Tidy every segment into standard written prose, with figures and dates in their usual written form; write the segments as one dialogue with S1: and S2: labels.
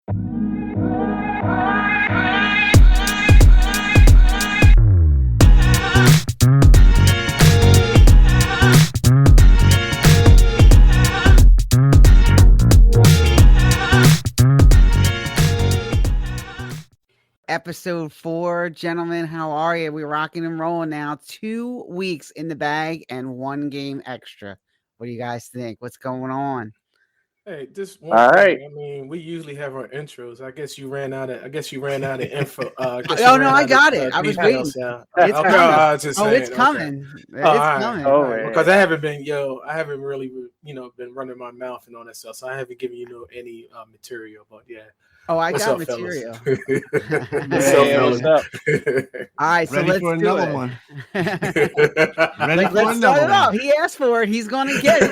S1: Episode 4, gentlemen, how are you? We're rocking and rolling now. 2 weeks in the bag and 1 game extra. What do you guys think? What's going on?
S2: Hey, just one thing. I mean, we usually have our intros. I guess you ran out of info.
S1: Oh no, I got it. I was waiting.
S2: It's
S1: coming. It's coming.
S2: Okay. It's coming. Because I haven't really, been running my mouth and all that stuff. So I haven't given you any material. But yeah.
S1: Oh, I got material.
S2: What's up?
S1: All right, so
S3: ready
S1: let's
S3: for
S1: do
S3: another
S1: it.
S3: one.
S1: Let's start it off. He asked for it. He's going to get it.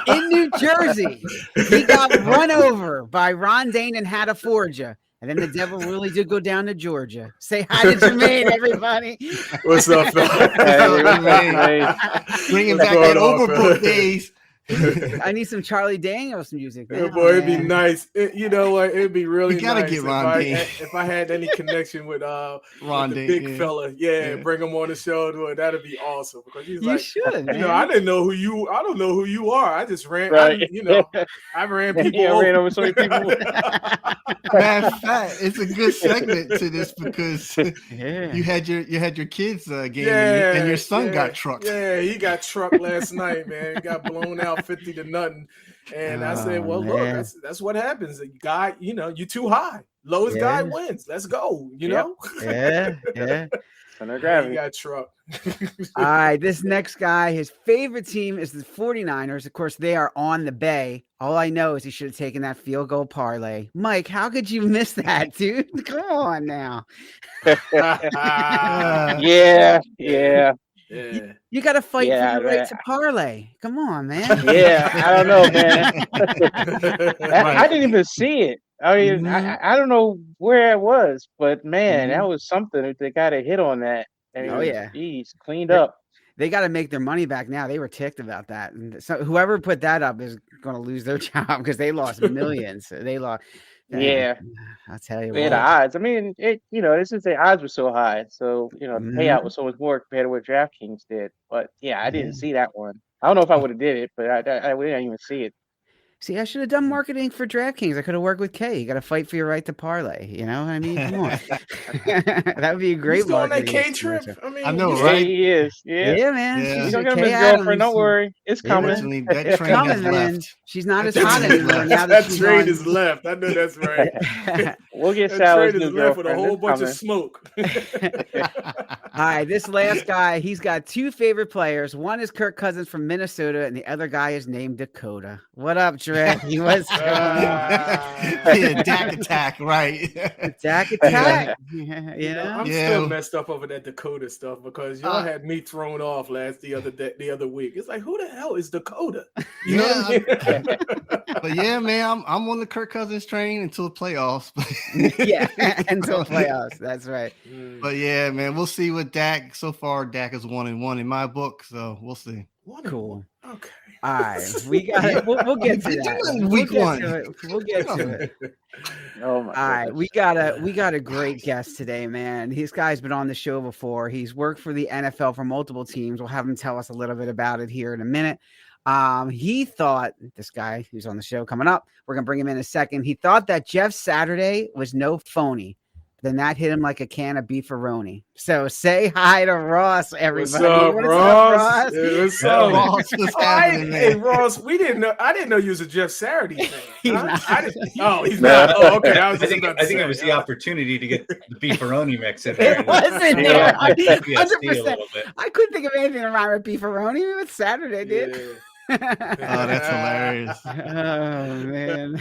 S1: In New Jersey, he got run over by Ron Dane and Hatta Forgia. And then the devil really did go down to Georgia. Say hi to Jermaine, everybody.
S2: What's up, Phil?
S3: Bringing back that Overbrook days.
S1: I need some Charlie Daniels music.
S2: Yeah, boy, it'd be nice. You know what? It'd be really
S3: you gotta
S2: nice
S3: get Ron Dane.
S2: if I had any connection with
S3: Ron
S2: the
S3: Dane,
S2: big fella. Yeah, bring him on the show. That'd be awesome. Because he's
S1: you should, man.
S2: I didn't know who you. I don't know who you are. I just ran.
S4: Right.
S2: I ran people.
S4: I ran over so many people.
S3: Matter of fact, it's a good segment to this because you had your kids game and your son got trucked.
S2: Yeah, he got trucked last night, man. He got blown out 50 to nothing. And I said, well, look, that's what happens. The guy, you're too high. Lowest guy wins. Let's go. You know?
S1: Yeah.
S4: Center gravity.
S2: He got trucked.
S1: All right, this next guy, his favorite team is the 49ers. Of course, they are on the Bay. All I know is he should have taken that field goal parlay. Mike, how could you miss that, dude? Come on now.
S4: Yeah.
S1: You got to fight for your right to parlay. Come on, man.
S4: Yeah, I don't know, man. I didn't even see it. I mean, I don't know where it was, but man, that was something. They got a hit on that. And geez, cleaned up.
S1: They got to make their money back now. They were ticked about that. And so whoever put that up is going to lose their job because they lost millions. They lost.
S4: Yeah,
S1: I'll tell you.
S4: The odds. I mean, this is the odds were so high, so the payout was so much more compared to what DraftKings did. But yeah, I didn't see that one. I don't know if I would have did it, but I didn't even see it.
S1: See, I should have done marketing for DraftKings. I could have worked with Kay. You got to fight for your right to parlay. You know what I mean? Come on. That would be a great
S2: He's going on
S1: marketing.
S2: that K trip.
S3: I know, right?
S4: He is.
S1: Yeah, man.
S3: Yeah.
S4: He's gonna get his girlfriend. Don't worry, it's coming.
S3: That train
S1: coming, man.
S3: left.
S1: She's not as hot anymore now
S2: that train is left. I know that's right.
S4: We'll get
S2: that
S4: Sally's
S2: train
S4: new
S2: is left with a
S4: girlfriend.
S2: whole bunch of smoke.
S1: All right, this last guy, he's got 2 favorite players. One is Kirk Cousins from Minnesota, and the other guy is named Dakota. What up, Dre? He was
S3: Dak attack, right?
S1: Dak attack.
S2: I'm still messed up over that Dakota stuff because y'all had me thrown off the other week. It's like, who the hell is Dakota? You know what I mean?
S3: But yeah, man, I'm on the Kirk Cousins train until the playoffs.
S1: Until playoffs. That's right.
S3: But yeah, man, we'll see what Dak. So far, Dak is 1-1 in my book, so we'll see.
S1: Cool.
S2: Okay.
S1: All right, we got it. We'll get to that.
S3: Week one.
S1: We'll get to it.
S4: Oh my!
S1: All right, we got a great guest today, man. This guy's been on the show before. He's worked for the NFL for multiple teams. We'll have him tell us a little bit about it here in a minute. He thought, this guy who's on the show coming up, we're gonna bring him in a second. He thought that Jeff Saturday was no phony. Then that hit him like a can of beefaroni. So say hi to Ross, everybody.
S2: What's up, Ross?
S3: What's up, Ross? What's happening, man?
S2: Hey, Ross, I didn't know you was a Jeff Saturday fan.
S1: He's not.
S2: He's not. Oh, okay.
S5: I think it was the opportunity to get the beefaroni mix in there.
S1: It wasn't there.
S5: 100%.
S1: I couldn't think of anything to rhyme with beefaroni. It's Saturday, dude.
S2: Yeah.
S3: Oh, that's hilarious.
S1: Oh, man.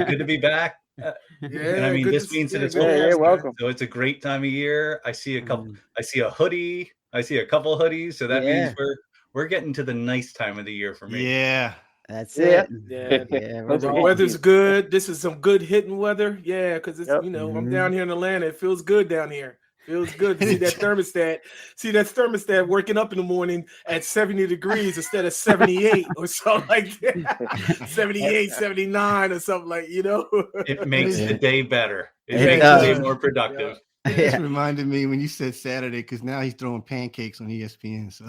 S5: Good to be back. And I mean, this means that it's
S4: you're welcome.
S5: So it's a great time of year. I see a couple. I see a hoodie. I see a couple hoodies. So that means we're getting to the nice time of the year for me.
S3: Yeah,
S1: that's it.
S2: Yeah. The weather's good. This is some good hitting weather. Yeah, because it's I'm down here in Atlanta. It feels good down here. Feels good to see that thermostat. See that thermostat working up in the morning at 70 degrees instead of 78 or something like that. 78, 79 or something like,
S5: It makes the day better. It
S3: Yeah,
S5: makes
S3: it
S5: the day
S3: does.
S5: more productive.
S3: This reminded me when you said Saturday, because now he's throwing pancakes on ESPN. So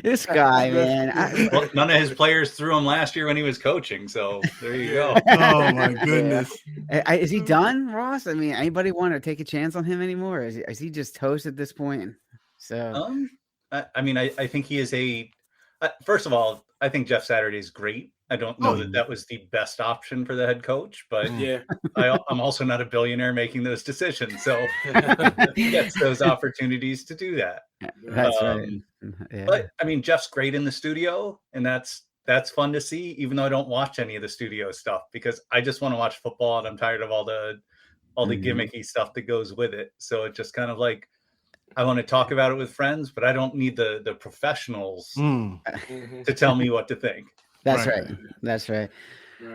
S1: this guy, man.
S5: Well, none of his players threw him last year when he was coaching. So there you go.
S3: Oh my goodness.
S1: Is he done, Ross? I mean, anybody want to take a chance on him anymore? Is he just toast at this point? So
S5: I mean, I think he is first of all, I think Jeff Saturday is great. I don't know that was the best option for the head coach, but I'm also not a billionaire making those decisions. So he gets those opportunities to do that.
S1: That's right. Yeah.
S5: But I mean, Jeff's great in the studio, and that's fun to see, even though I don't watch any of the studio stuff because I just want to watch football and I'm tired of all the gimmicky stuff that goes with it. So it's just kind of like, I want to talk about it with friends, but I don't need the professionals to tell me what to think.
S1: That's right. That's right.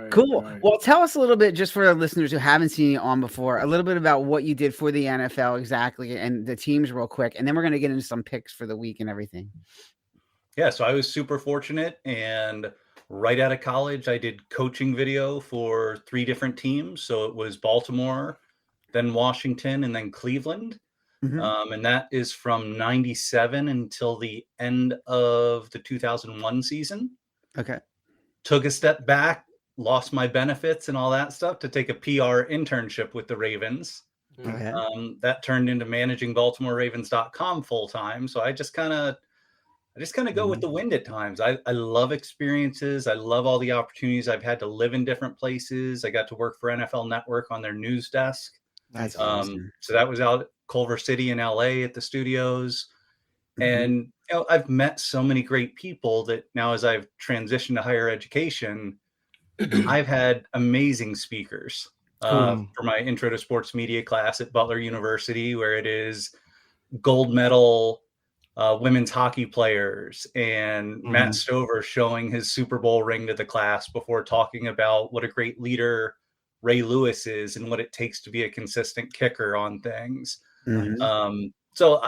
S1: Cool. Right. Well, tell us a little bit, just for our listeners who haven't seen you on before, a little bit about what you did for the NFL exactly and the teams real quick. And then we're going to get into some picks for the week and everything.
S5: Yeah. So I was super fortunate. And right out of college, I did coaching video for 3 different teams. So it was Baltimore, then Washington, and then Cleveland. Mm-hmm. And that is from 97 until the end of the 2001 season.
S1: Okay.
S5: Took a step back, lost my benefits and all that stuff to take a PR internship with the Ravens.
S1: Okay.
S5: That turned into managing BaltimoreRavens.com full time. So I just kind of go with the wind at times. I love experiences. I love all the opportunities I've had to live in different places. I got to work for NFL Network on their news desk.
S1: That's awesome.
S5: So that was out at Culver City in LA at the studios. And I've met so many great people that now as I've transitioned to higher education, I've had amazing speakers for my intro to sports media class at Butler University, where it is gold medal women's hockey players and Matt Stover showing his Super Bowl ring to the class before talking about what a great leader Ray Lewis is and what it takes to be a consistent kicker on things. So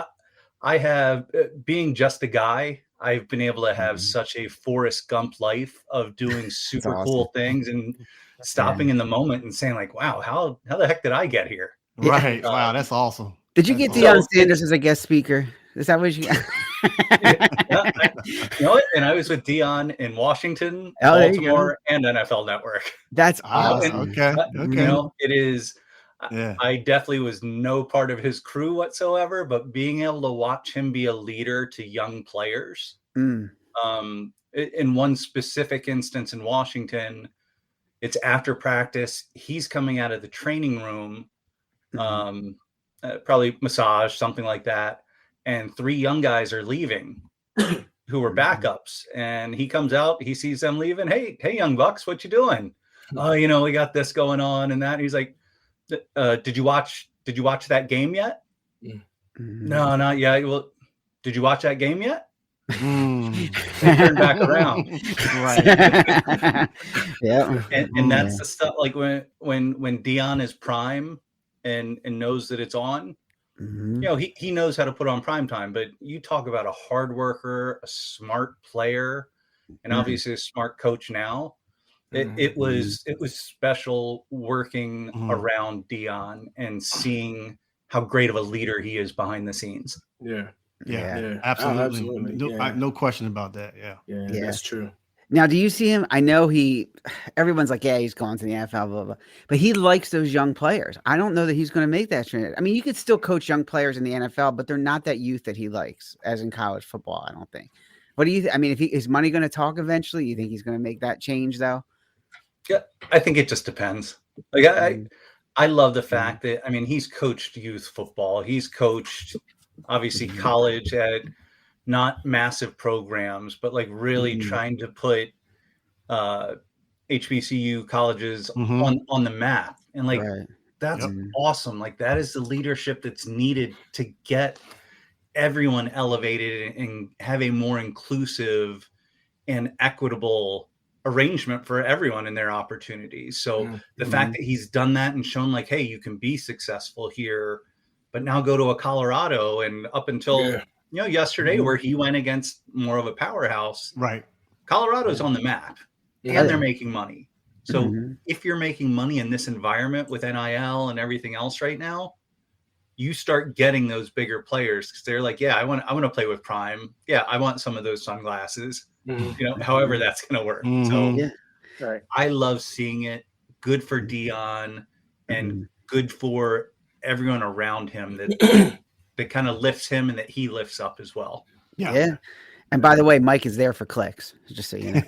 S5: I have, being just a guy, I've been able to have such a Forrest Gump life of doing super cool things and stopping in the moment and saying like, wow, how the heck did I get here?
S3: Right. Wow. That's awesome.
S1: Did you get Deion Sanders as a guest speaker? Is that what you got?
S5: And I was with Deion in Washington, Baltimore, and NFL Network.
S1: That's awesome.
S3: Okay.
S5: It is. I definitely was no part of his crew whatsoever, but being able to watch him be a leader to young players. In one specific instance in Washington, it's after practice. He's coming out of the training room, probably massage, something like that. And 3 young guys are leaving who were backups. And he comes out, he sees them leaving. Hey, young bucks, what you doing? Oh, we got this going on and that. And he's like, did you watch that game yet? No, not yet. Well, did you watch that game yet? They turned back around.
S3: Right.
S1: Yeah.
S5: And that's the stuff like when Deion is prime and knows that it's on, he knows how to put on prime time, but you talk about a hard worker, a smart player, and obviously a smart coach now. It was special working around Deion and seeing how great of a leader he is behind the scenes.
S3: Yeah, absolutely. No question about that. Yeah,
S2: that's true.
S1: Now, do you see him? I know everyone's like, yeah, he's gone to the NFL, blah, blah, but he likes those young players. I don't know that he's going to make that transition. I mean, you could still coach young players in the NFL, but they're not that youth that he likes as in college football, I don't think. What do you I mean, is money going to talk eventually? You think he's going to make that change though?
S5: Yeah, I think it just depends. Like I love the fact that, I mean, he's coached youth football. He's coached obviously college at not massive programs, but like really trying to put HBCU colleges on the map. And like, that's awesome. Like that is the leadership that's needed to get everyone elevated and have a more inclusive and equitable arrangement for everyone in their opportunities. So the fact that he's done that and shown like, hey, you can be successful here, but now go to a Colorado, and up until yesterday where he went against more of a powerhouse,
S3: right?
S5: Colorado's on the map and they're making money. So if you're making money in this environment with NIL and everything else right now, you start getting those bigger players because they're like, yeah, I want to play with Prime. Yeah, I want some of those sunglasses. However that's going to work. So I love seeing it. Good for Dion and good for everyone around him that kind of lifts him and that he lifts up as well.
S1: Yeah. And by the way, Mike is there for clicks, just so you know.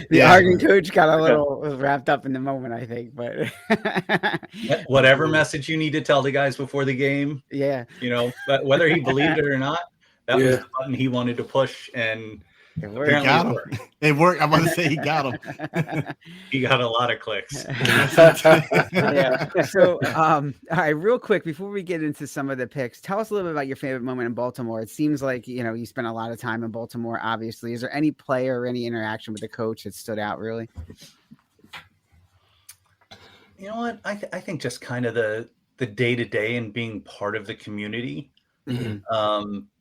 S1: The Argon coach got a little wrapped up in the moment, I think. But
S5: whatever message you need to tell the guys before the game, but whether he believed it or not, that was the button he wanted to push, and apparently
S3: it worked. It worked. I want to say he got him.
S5: He got a lot of clicks.
S1: So, all right, real quick before we get into some of the picks, tell us a little bit about your favorite moment in Baltimore. It seems like you spent a lot of time in Baltimore. Obviously, is there any player or any interaction with the coach that stood out really?
S5: You know what? I think just kind of the day-to-day and being part of the community.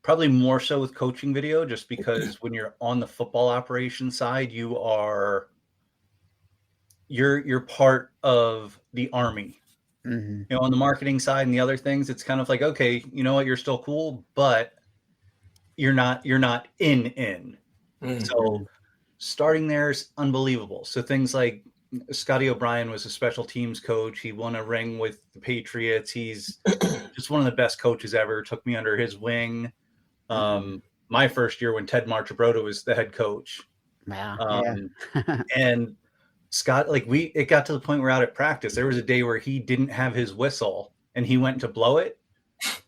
S5: Probably more so with coaching video, just because when you're on the football operation side, you're part of the army. On the marketing side and the other things, it's kind of like, okay, you know what, you're still cool, but you're not in. So starting there is unbelievable. So things like Scotty O'Brien was a special teams coach. He won a ring with the Patriots. He's just one of the best coaches ever. Took me under his wing. My first year when Ted Marchibroda was the head coach.
S1: Wow.
S5: And Scott, it got to the point where out at practice, there was a day where he didn't have his whistle and he went to blow it.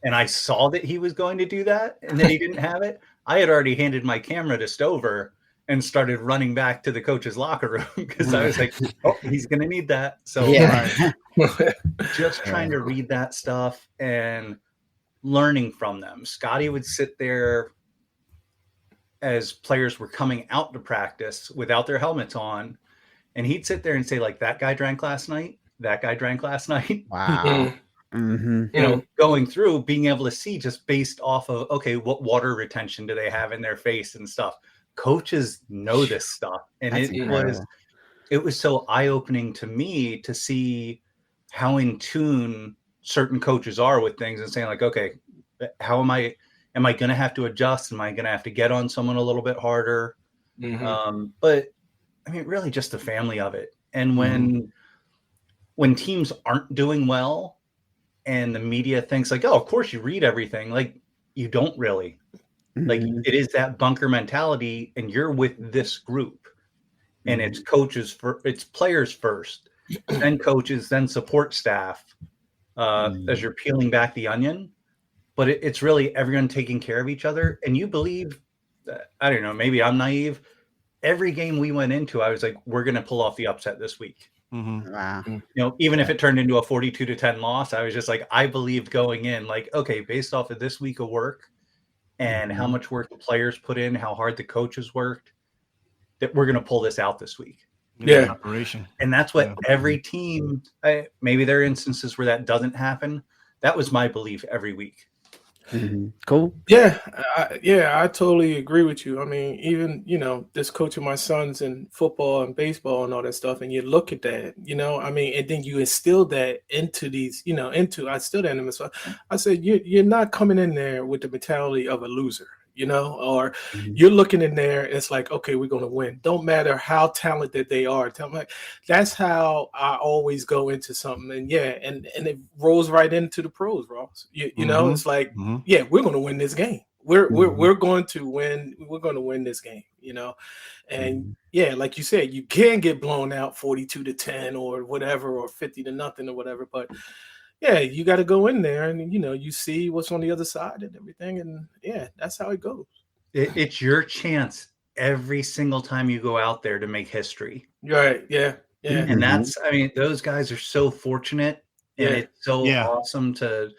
S5: And I saw that he was going to do that and that he didn't have it. I had already handed my camera to Stover and started running back to the coach's locker room because I was like, oh, he's going to need that. So just trying to read that stuff and learning from them. Scotty would sit there as players were coming out to practice without their helmets on, and he'd sit there and say, like, that guy drank last night. That guy drank last night.
S1: Wow.
S5: Going through, being able to see just based off of, okay, what water retention do they have in their face and stuff. Coaches know this stuff, and it was so eye-opening to me to see how in tune certain coaches are with things and saying like, okay, how am I going to have to adjust? Am I going to have to get on someone a little bit harder? But I mean, really just the family of it. And when teams aren't doing well and the media thinks like, oh, of course you read everything. Like, you don't really. Like, it is that bunker mentality, and you're with this group, and it's it's players first, then coaches, then support staff, as you're peeling back the onion. But it's really everyone taking care of each other. And you believe, I don't know, maybe I'm naive. Every game we went into, I was like, we're going to pull off the upset this week.
S1: Wow.
S5: Even if it turned into a 42-10 loss, I was just like, I believed going in, like, okay, based off of this week of work, and how much work the players put in, how hard the coaches worked, that we're going to pull this out this week.
S3: Operation.
S5: And that's what every team, maybe there are instances where that doesn't happen. That was my belief every week.
S1: Cool.
S2: Yeah, I totally agree with you. I mean, even, this coaching my sons in football and baseball and all that stuff, and you look at that, I mean, and then you instill that into these, I instill that in them. So I said, you're not coming in there with the mentality of a loser, or you're looking in there, it's like, okay, we're going to win. Don't matter how talented they are. That's how I always go into something. And and it rolls right into the pros, Ross. You know, it's like, we're going to win this game. We're going to win. We're going to win this game, and like you said, you can get blown out 42-10 or whatever, or 50-0 or whatever, but you got to go in there and, you see what's on the other side and everything. And that's how it goes.
S5: It's your chance every single time you go out there to make history.
S2: Right. Yeah. Yeah.
S5: And that's, I mean, those guys are so fortunate, and it's so awesome to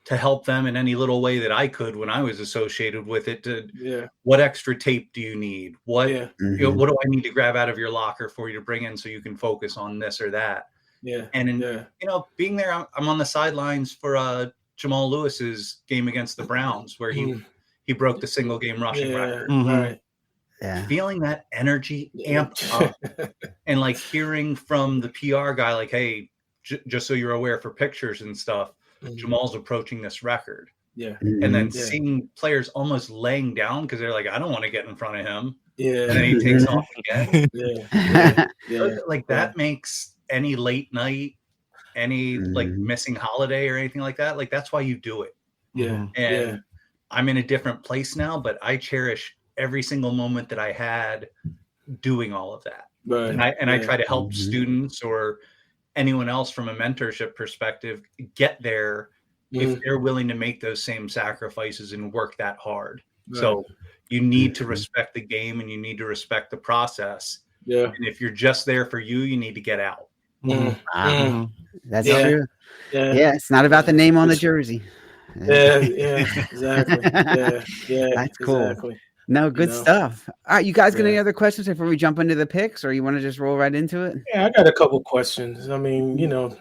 S5: to help them in any little way that I could when I was associated with it.
S2: Yeah.
S5: What extra tape do you need? What
S2: Yeah.
S5: you know, what do I need to grab out of your locker for you to bring in so you can focus on this or that?
S2: Yeah.
S5: And
S2: yeah.
S5: you know, being there, I'm on the sidelines for Jamal Lewis's game against the Browns, where he broke the single game rushing record.
S2: Right.
S1: Yeah.
S5: Feeling that energy amped up, and like hearing from the PR guy, like, hey, just so you're aware for pictures and stuff, Jamal's approaching this record.
S2: Yeah.
S5: And then seeing players almost laying down because they're like, I don't want to get in front of him.
S2: Yeah.
S5: And then he takes off again.
S2: Yeah.
S5: Like that makes any late night, any like missing holiday or anything like that. Like that's why you do it.
S2: Yeah.
S5: And I'm in a different place now, but I cherish every single moment that I had doing all of that.
S2: Right.
S5: And I try to help students or anyone else from a mentorship perspective get there if they're willing to make those same sacrifices and work that hard. Right. So you need to respect the game and you need to respect the process.
S2: Yeah.
S5: And if you're just there for you, you need to get out.
S1: That's true. Yeah. It's not about the name on the jersey.
S2: Yeah. Exactly. Yeah.
S1: That's cool.
S2: Exactly.
S1: No, good stuff. All right, you guys got any other questions before we jump into the picks, or you want to just roll right into it?
S2: Yeah, I got a couple questions. I mean,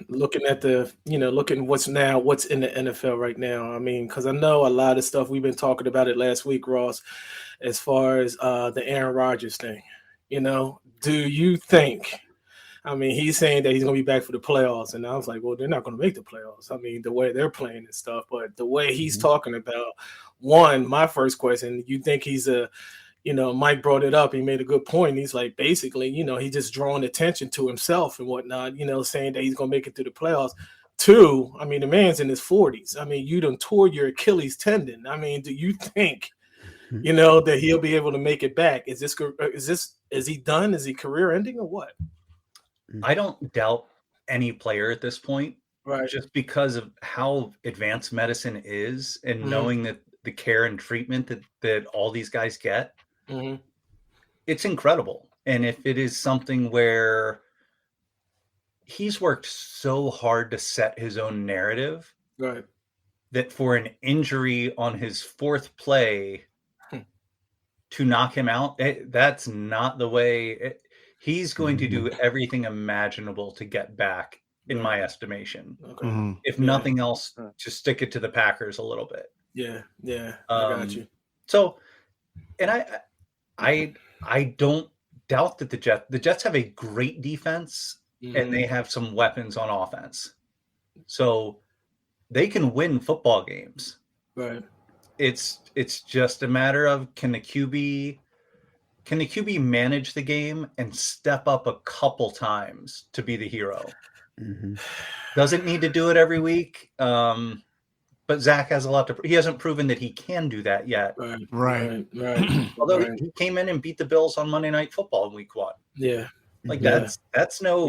S2: looking at looking what's in the NFL right now. I mean, because I know a lot of stuff we've been talking about it last week, Ross, as far as the Aaron Rodgers thing. Do you think? I mean, he's saying that he's going to be back for the playoffs, and I was like, well, they're not going to make the playoffs. I mean, the way they're playing and stuff, but the way he's talking about. One, my first question, you think he's Mike brought it up. He made a good point. He's like, basically, he's just drawing attention to himself and whatnot, saying that he's going to make it through the playoffs. Two, I mean, the man's in his 40s. I mean, you done tore your Achilles tendon. I mean, do you think, that he'll be able to make it back? Is he done? Is he career ending or what?
S5: I don't doubt any player at this point.
S2: Right.
S5: Just because of how advanced medicine is and knowing that the care and treatment that all these guys get, it's incredible. And if it is something where he's worked so hard to set his own narrative,
S2: right,
S5: that for an injury on his fourth play to knock him out, that's not the way. He's going to do everything imaginable to get back, in my estimation.
S2: Okay.
S5: If nothing else, to stick it to the Packers a little bit.
S2: Yeah, I got you.
S5: So, and I don't doubt that the Jets have a great defense and they have some weapons on offense, so they can win football games.
S2: Right.
S5: It's just a matter of can the QB manage the game and step up a couple times to be the hero. Doesn't need to do it every week. But Zach has a lot he hasn't proven that he can do that yet.
S2: Right.
S5: Although he came in and beat the Bills on Monday Night Football in week 1.
S2: Yeah.
S5: That's no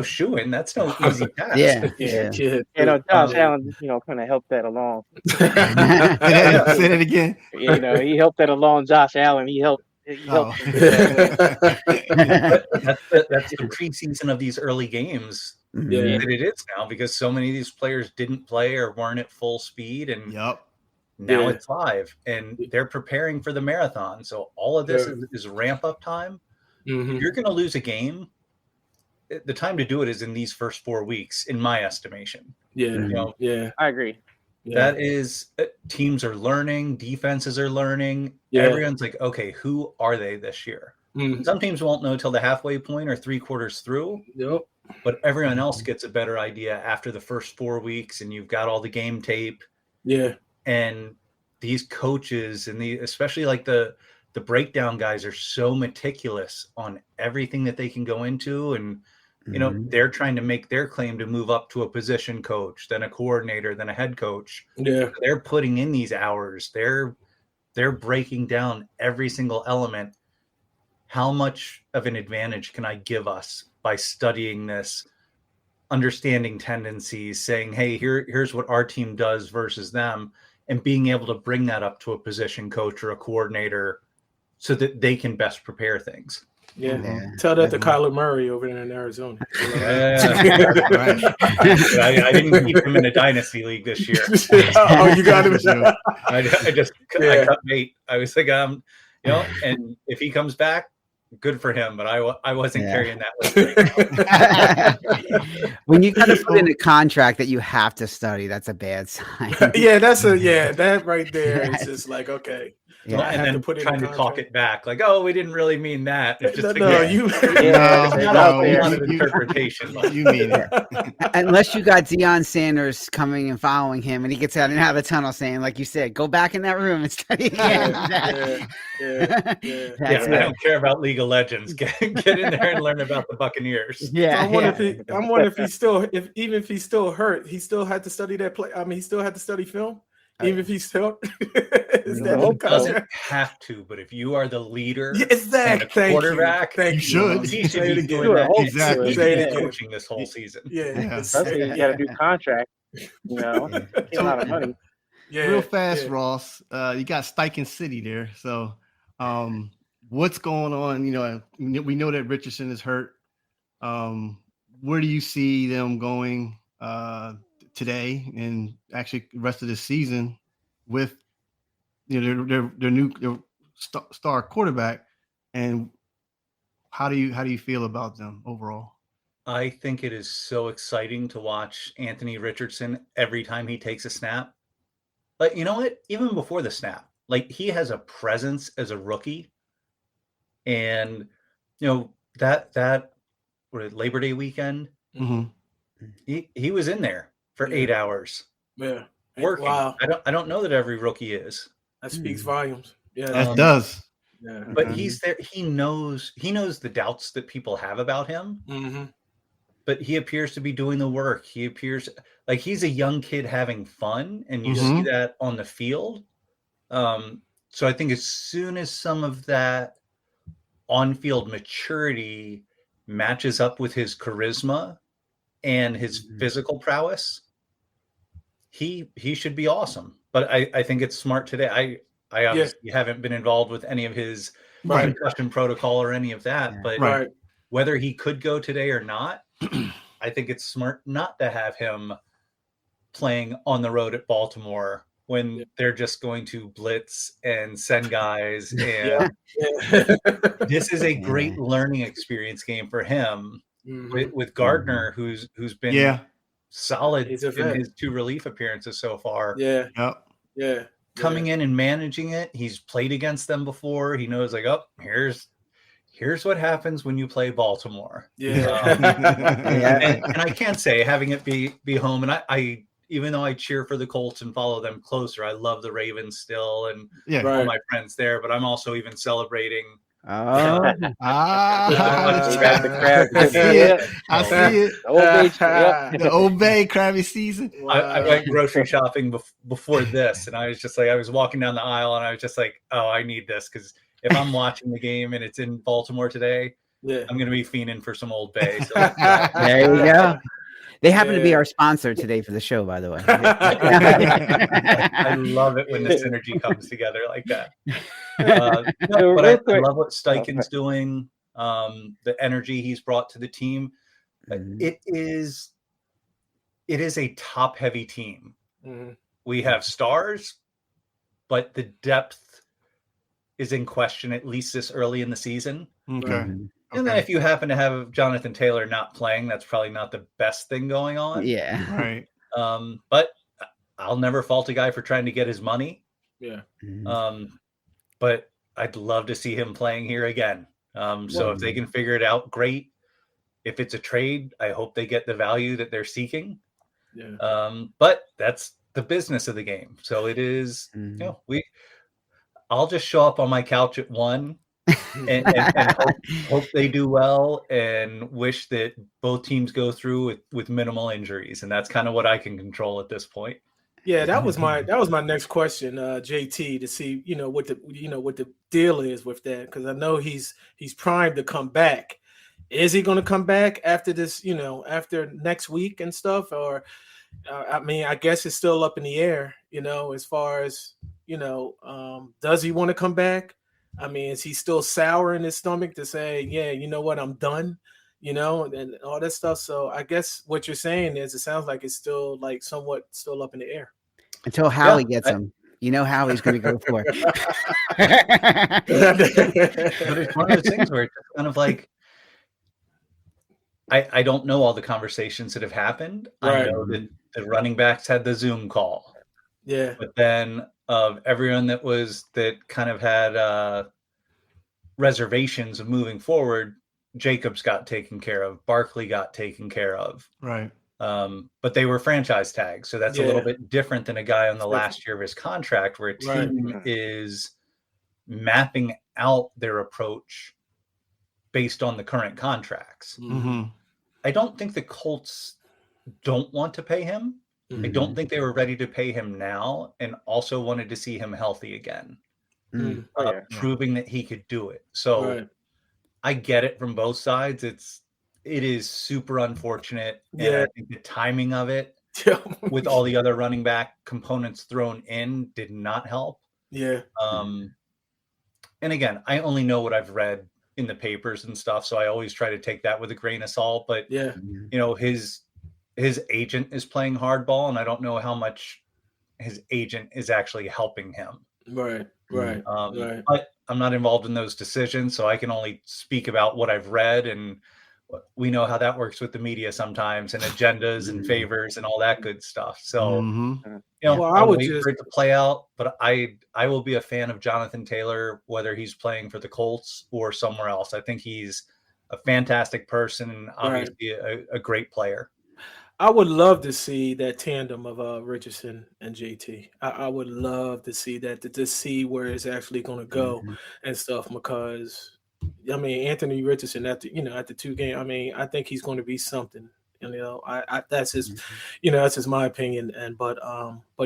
S5: shoo-in. That's no easy task.
S4: Josh Allen, kind of helped that along.
S3: Say that again.
S4: He helped that along. Josh Allen, he helped.
S5: That's the preseason of these early games that it is now, because so many of these players didn't play or weren't at full speed, and now it's live and they're preparing for the marathon. So all of this is ramp up time. If you're going to lose a game, the time to do it is in these first 4 weeks, in my estimation.
S4: I agree.
S5: That is, teams are learning, defenses are learning. Everyone's like, okay, who are they this year? Some teams won't know till the halfway point or 3 quarters through. But everyone else gets a better idea after the first 4 weeks, and you've got all the game tape. And these coaches and especially like the breakdown guys are so meticulous on everything that they can go into, and they're trying to make their claim to move up to a position coach, then a coordinator, then a head coach. They're putting in these hours. They're breaking down every single element. How much of an advantage can I give us by studying this, understanding tendencies, saying, hey, here's what our team does versus them, and being able to bring that up to a position coach or a coordinator so that they can best prepare things.
S2: Yeah. Tell that to Kyler Murray over there in Arizona.
S5: I didn't keep him in a dynasty league this year.
S2: You got him.
S5: I cut bait. I was like, and if he comes back, good for him. But I wasn't carrying that weight.
S1: When you got to put in a contract that you have to study, that's a bad sign.
S2: That right there is just like, okay.
S5: Yeah, and then trying to talk it back, like, "Oh, we didn't really mean that." It's just interpretation.
S3: You mean it.
S1: Unless you got Deion Sanders coming and following him, and he gets out of the tunnel saying, like you said, "Go back in that room and study again."
S5: I don't care about League of Legends. Get in there and learn about the Buccaneers.
S1: Yeah,
S2: I'm wondering if he's still, even if he's still hurt, he still had to study that play. I mean, he still had to study film. Even if he's still
S5: doesn't have to, but if you are the leader and a quarterback,
S2: you
S5: should. He should be doing that. Exactly. Coaching this whole season.
S4: You got a new contract. A lot of money.
S3: Real fast, Ross. You got Steichen City there. So, what's going on? We know that Richardson is hurt. Where do you see them going today and actually the rest of the season with their new star quarterback, and how do you feel about them overall?
S5: I think it is so exciting to watch Anthony Richardson every time he takes a snap. Like, you know what? Even before the snap, like, he has a presence as a rookie, and that Labor Day weekend, he was in there for 8 hours.
S2: Yeah.
S5: Working.
S2: Wow.
S5: I don't know that every rookie is.
S2: That speaks volumes. Yeah.
S3: That does.
S2: Yeah.
S5: But he's there. He knows the doubts that people have about him.
S2: Mm-hmm.
S5: But he appears to be doing the work. He appears like he's a young kid having fun, and you see that on the field. So I think as soon as some of that on-field maturity matches up with his charisma and his physical prowess, he should be awesome. But I think it's smart today. I obviously haven't been involved with any of his concussion protocol or any of that, but whether he could go today or not, I think it's smart not to have him playing on the road at Baltimore when they're just going to blitz and send guys. And this is a great learning experience game for him with Gardner, who's been solid in his 2 relief appearances so far. Coming in and managing it. He's played against them before. He knows, like, here's what happens when you play Baltimore. And I can't say having it be home. And I even though I cheer for the Colts and follow them closer, I love the Ravens still and all my friends there. But I'm also even celebrating.
S3: I see it. The Old Bay Krabby season.
S5: I went grocery shopping before this, and I was just like, I was walking down the aisle, and I was just like, oh, I need this, because if I'm watching the game and it's in Baltimore today, I'm going to be fiending for some Old Bay. So
S1: there you go. They happen to be our sponsor today for the show, by the way.
S5: I love it when the synergy comes together like that. But I love what Steichen's doing, the energy he's brought to the team. It is a top-heavy team. We have stars, but the depth is in question, at least this early in the season. And then if you happen to have Jonathan Taylor not playing, that's probably not the best thing going on. But I'll never fault a guy for trying to get his money. But I'd love to see him playing here again. So if they can figure it out, great. If it's a trade, I hope they get the value that they're seeking. But that's the business of the game. So it is, I'll just show up on my couch at 1 and hope they do well, and wish that both teams go through with minimal injuries. And that's kind of what I can control at this point.
S2: Yeah, that was my next question, JT, to see what the deal is with that, because I know he's primed to come back. Is he going to come back after this? After next week and stuff, or I mean, I guess it's still up in the air. As far as does he want to come back? I mean, is he still sour in his stomach to say, yeah, you know what, I'm done, and all that stuff. So I guess what you're saying is it sounds like it's still like somewhat still up in the air.
S1: Until Howie gets him. You know Howie's going to go for it.
S5: But it's one of those things where it's kind of like, I don't know all the conversations that have happened.
S2: Right.
S5: I know that the running backs had the Zoom call.
S2: Yeah.
S5: But then of everyone that kind of had reservations of moving forward, Jacobs got taken care of. Barkley got taken care of.
S3: Right.
S5: But they were franchise tags. So that's a little bit different than a guy on the last year of his contract where a team is mapping out their approach based on the current contracts.
S3: Mm-hmm.
S5: I don't think the Colts don't want to pay him. Mm-hmm. I don't think they were ready to pay him now and also wanted to see him healthy again, proving that he could do it. So I get it from both sides. It is super unfortunate. And I think the timing of it with all the other running back components thrown in did not help.
S2: Yeah.
S5: And again, I only know what I've read in the papers and stuff. So I always try to take that with a grain of salt, but his agent is playing hardball, and I don't know how much his agent is actually helping him.
S2: Right.
S5: But I'm not involved in those decisions, so I can only speak about what I've read, and we know how that works with the media sometimes, and agendas and favors and all that good stuff. So, I would wait for it to play out, but I will be a fan of Jonathan Taylor, whether he's playing for the Colts or somewhere else. I think he's a fantastic person and obviously a great player.
S2: I would love to see that tandem of Richardson and JT. I would love to see that, to see where it's actually going to go and stuff, because I mean, Anthony Richardson at the 2 game, I mean, I think he's going to be something. And that's his, that's just my opinion. But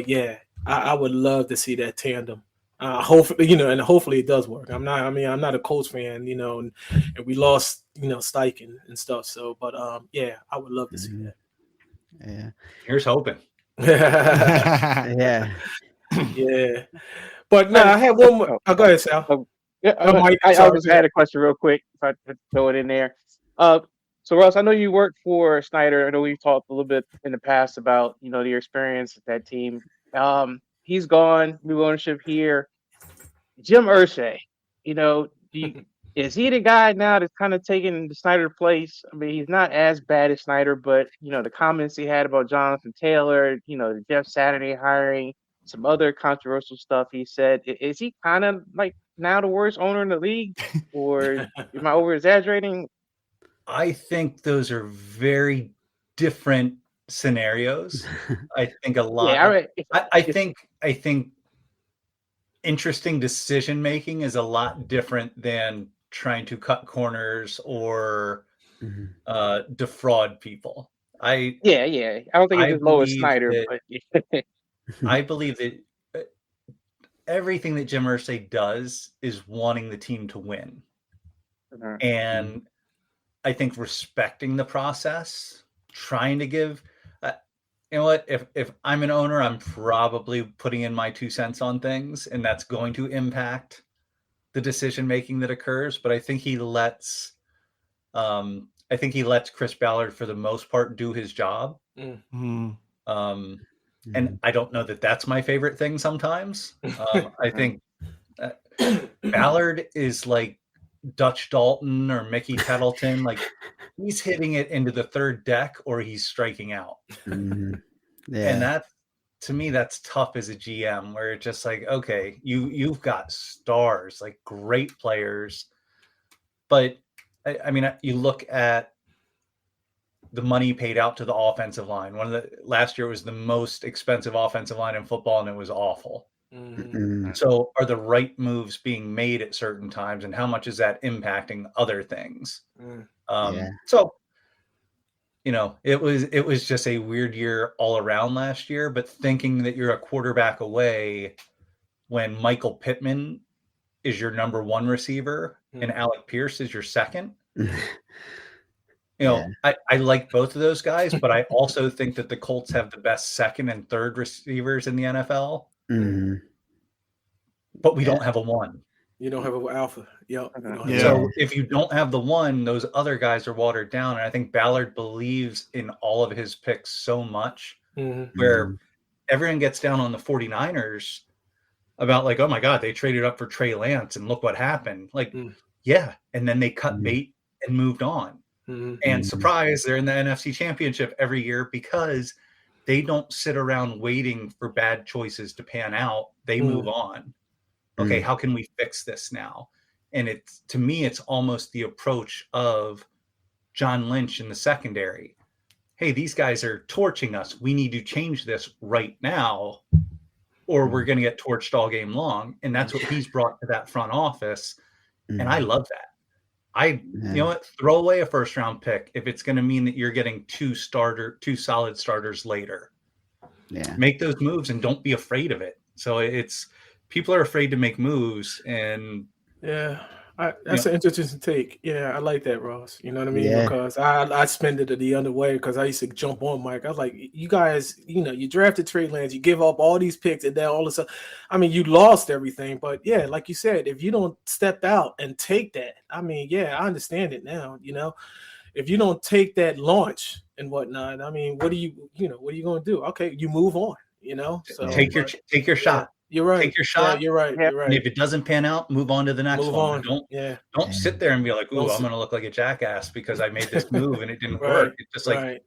S2: yeah, I would love to see that tandem. Hopefully, and hopefully it does work. I'm not a Colts fan, and we lost, Steichen and stuff. So, but yeah, I would love to see that.
S1: Yeah.
S5: Here's hoping.
S1: Yeah.
S2: Yeah. But no, I had one more. Oh, go ahead, Sal.
S4: I just had a question real quick, if I could throw it in there. So Ross, I know you worked for Snyder. I know we've talked a little bit in the past about, your experience at that team. He's gone, new ownership here. Jim Irsay, is he the guy now that's kind of taking the Snyder place? I mean, he's not as bad as Snyder, but the comments he had about Jonathan Taylor, the Jeff Saturday hiring, some other controversial stuff he said. Is he kind of like now the worst owner in the league, or am I over exaggerating?
S5: I think those are very different scenarios. I think a lot. Yeah, I think interesting decision making is a lot different than trying to cut corners or defraud people. I
S4: don't think it's as low as Snyder, but
S5: I believe that everything that Jim Irsay does is wanting the team to win. And I think respecting the process, trying to give, if I'm an owner, I'm probably putting in my 2 cents on things, and that's going to impact the decision making that occurs. But I think he lets Chris Ballard for the most part do his job. And I don't know that that's my favorite thing sometimes. I think Ballard is like Dutch Dalton or Mickey Tettleton. Like, he's hitting it into the third deck or he's striking out. And that, to me, that's tough as a GM, where it's just like, okay, you've got stars, like great players. But I mean, you look at the money paid out to the offensive line. Last year was the most expensive offensive line in football, and it was awful. So are the right moves being made at certain times, and how much is that impacting other things? So, it was just a weird year all around last year, but thinking that you're a quarterback away when Michael Pittman is your number 1 receiver and Alec Pierce is your second. I like both of those guys, but I also think that the Colts have the best second and third receivers in the NFL. But we don't have a 1.
S2: You don't have an alpha. Yep.
S5: So if you don't have the one, those other guys are watered down. And I think Ballard believes in all of his picks so much where everyone gets down on the 49ers about like, oh my God, they traded up for Trey Lance and look what happened. Like, yeah. And then they cut bait and moved on. And surprise, they're in the NFC Championship every year because they don't sit around waiting for bad choices to pan out. They move on. Okay, how can we fix this now? And it's, to me, it's almost the approach of John Lynch in the secondary. Hey, these guys are torching us. We need to change this right now, or we're going to get torched all game long. And that's what he's brought to that front office. And I love that. You know what? Throw away a first round pick if it's going to mean that you're getting two solid starters later. Yeah. Make those moves and don't be afraid of it. So it's, people are afraid to make moves, and
S2: that's an interesting take. Yeah, I like that, Ross. You know what I mean? Because I spend it the other way because I used to jump on Mike. I was like, you guys, you drafted Trey Lance, you give up all these picks, and then all of a sudden, I mean, you lost everything. But yeah, like you said, if you don't step out and take that, I mean, I understand it now. If you don't take that launch and whatnot, I mean, what are you going to do? Okay, you move on. So
S5: take your shot.
S2: You're right.
S5: Take your shot.
S2: Yeah, you're right. You're right.
S5: And if it doesn't pan out, move on to the next one. Don't sit there and be like, "Ooh, I'm going to look like a jackass because I made this move and it didn't work." It's just like,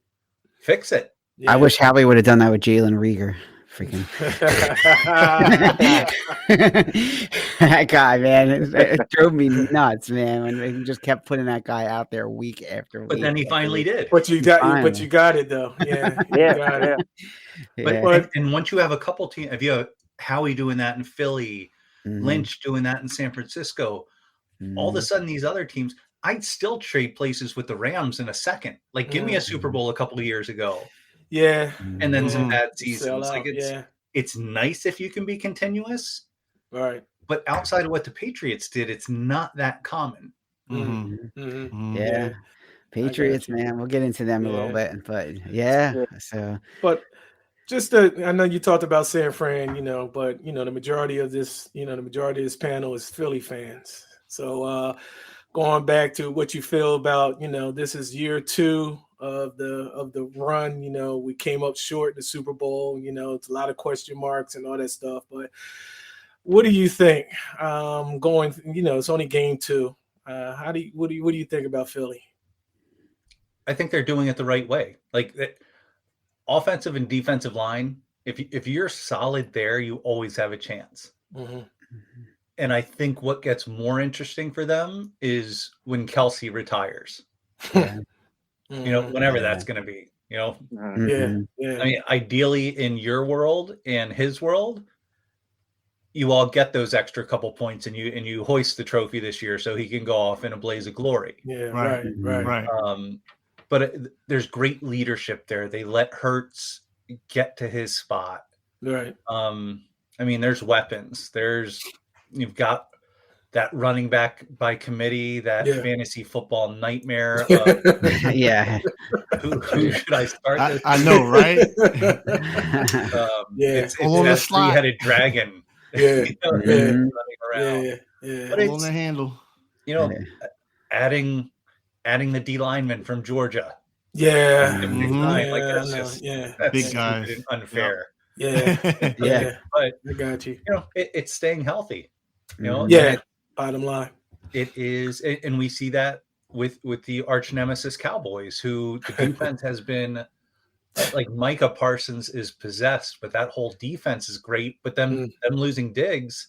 S5: fix it.
S1: Yeah. I wish Howie would have done that with Jalen Reagor. Freaking that guy, man! It drove me nuts, man. When they just kept putting that guy out there week after week.
S5: But then he finally did.
S2: But you got it though. Yeah,
S5: But once you have a couple teams, if you have Howie doing that in Philly, Lynch doing that in San Francisco, all of a sudden these other teams, I'd still trade places with the Rams in a second. Like, give me a Super Bowl a couple of years ago.
S2: Yeah.
S5: And then some bad seasons. Like it's nice if you can be continuous.
S2: Right.
S5: But outside of what the Patriots did, it's not that common.
S1: Yeah. Patriots, man. We'll get into them a little bit. But so
S2: just I know you talked about San Fran, but the majority of this panel is Philly fans. So going back to what you feel about, this is year 2 of the run. We came up short in the Super Bowl. It's a lot of question marks and all that stuff. But what do you think? It's only game 2. What do you think about Philly?
S5: I think they're doing it the right way. Like offensive and defensive line, if you're solid there, you always have a chance. And I think what gets more interesting for them is when Kelsey retires. Whenever that's going to be. I mean, ideally in your world and his world, you all get those extra couple points and you hoist the trophy this year so he can go off in a blaze of glory.
S2: Yeah, right.
S5: But there's great leadership there. They let Hurts get to his spot.
S2: Right.
S5: I mean, there's weapons. You've got that running back by committee, that fantasy football nightmare. Who should I start this?
S3: I know, right?
S5: It's that 3-headed dragon. Running around.
S2: But
S3: on the handle.
S5: Adding the D lineman from Georgia.
S2: Yeah.
S5: That's just
S3: big guys.
S5: Unfair.
S2: Yeah.
S5: But
S2: I got you.
S5: It's staying healthy.
S2: Bottom line.
S5: It is, and we see that with the arch nemesis Cowboys, who the defense has been like Micah Parsons is possessed, but that whole defense is great. But them losing Diggs,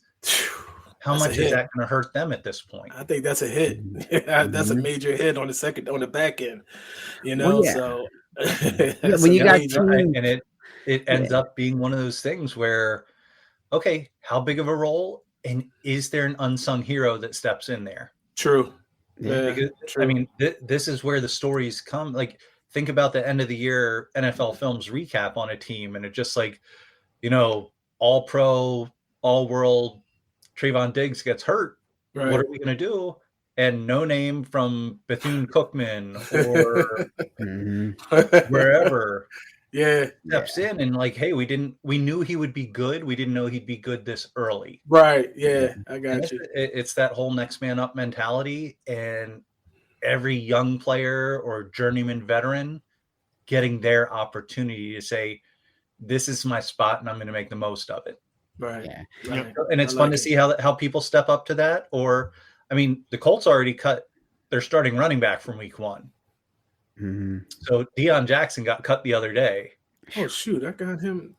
S5: how much is that going to hurt them at this point?
S2: I think that's a hit. That's a major hit on the back end. So
S1: when you got
S5: and it ends up being one of those things where, okay, how big of a role? And is there an unsung hero that steps in there?
S2: True.
S5: True. I mean, this is where the stories come. Like, think about the end of the year NFL Films recap on a team, and it just like, all pro, all world, Trayvon Diggs gets hurt. Right. What are we going to do? And no name from Bethune-Cookman or wherever steps in and like, hey, we knew he would be good. We didn't know he'd be good this early.
S2: Right. Yeah, I got you.
S5: It's that whole next man up mentality, and every young player or journeyman veteran getting their opportunity to say, this is my spot and I'm going to make the most of it.
S2: Right.
S1: Yeah.
S2: Right.
S5: And it's fun to see how people step up to that. Or, I mean, the Colts already cut their starting running back from week 1.
S1: Mm-hmm.
S5: So Deion Jackson got cut the other day.
S2: Oh shoot! I got him.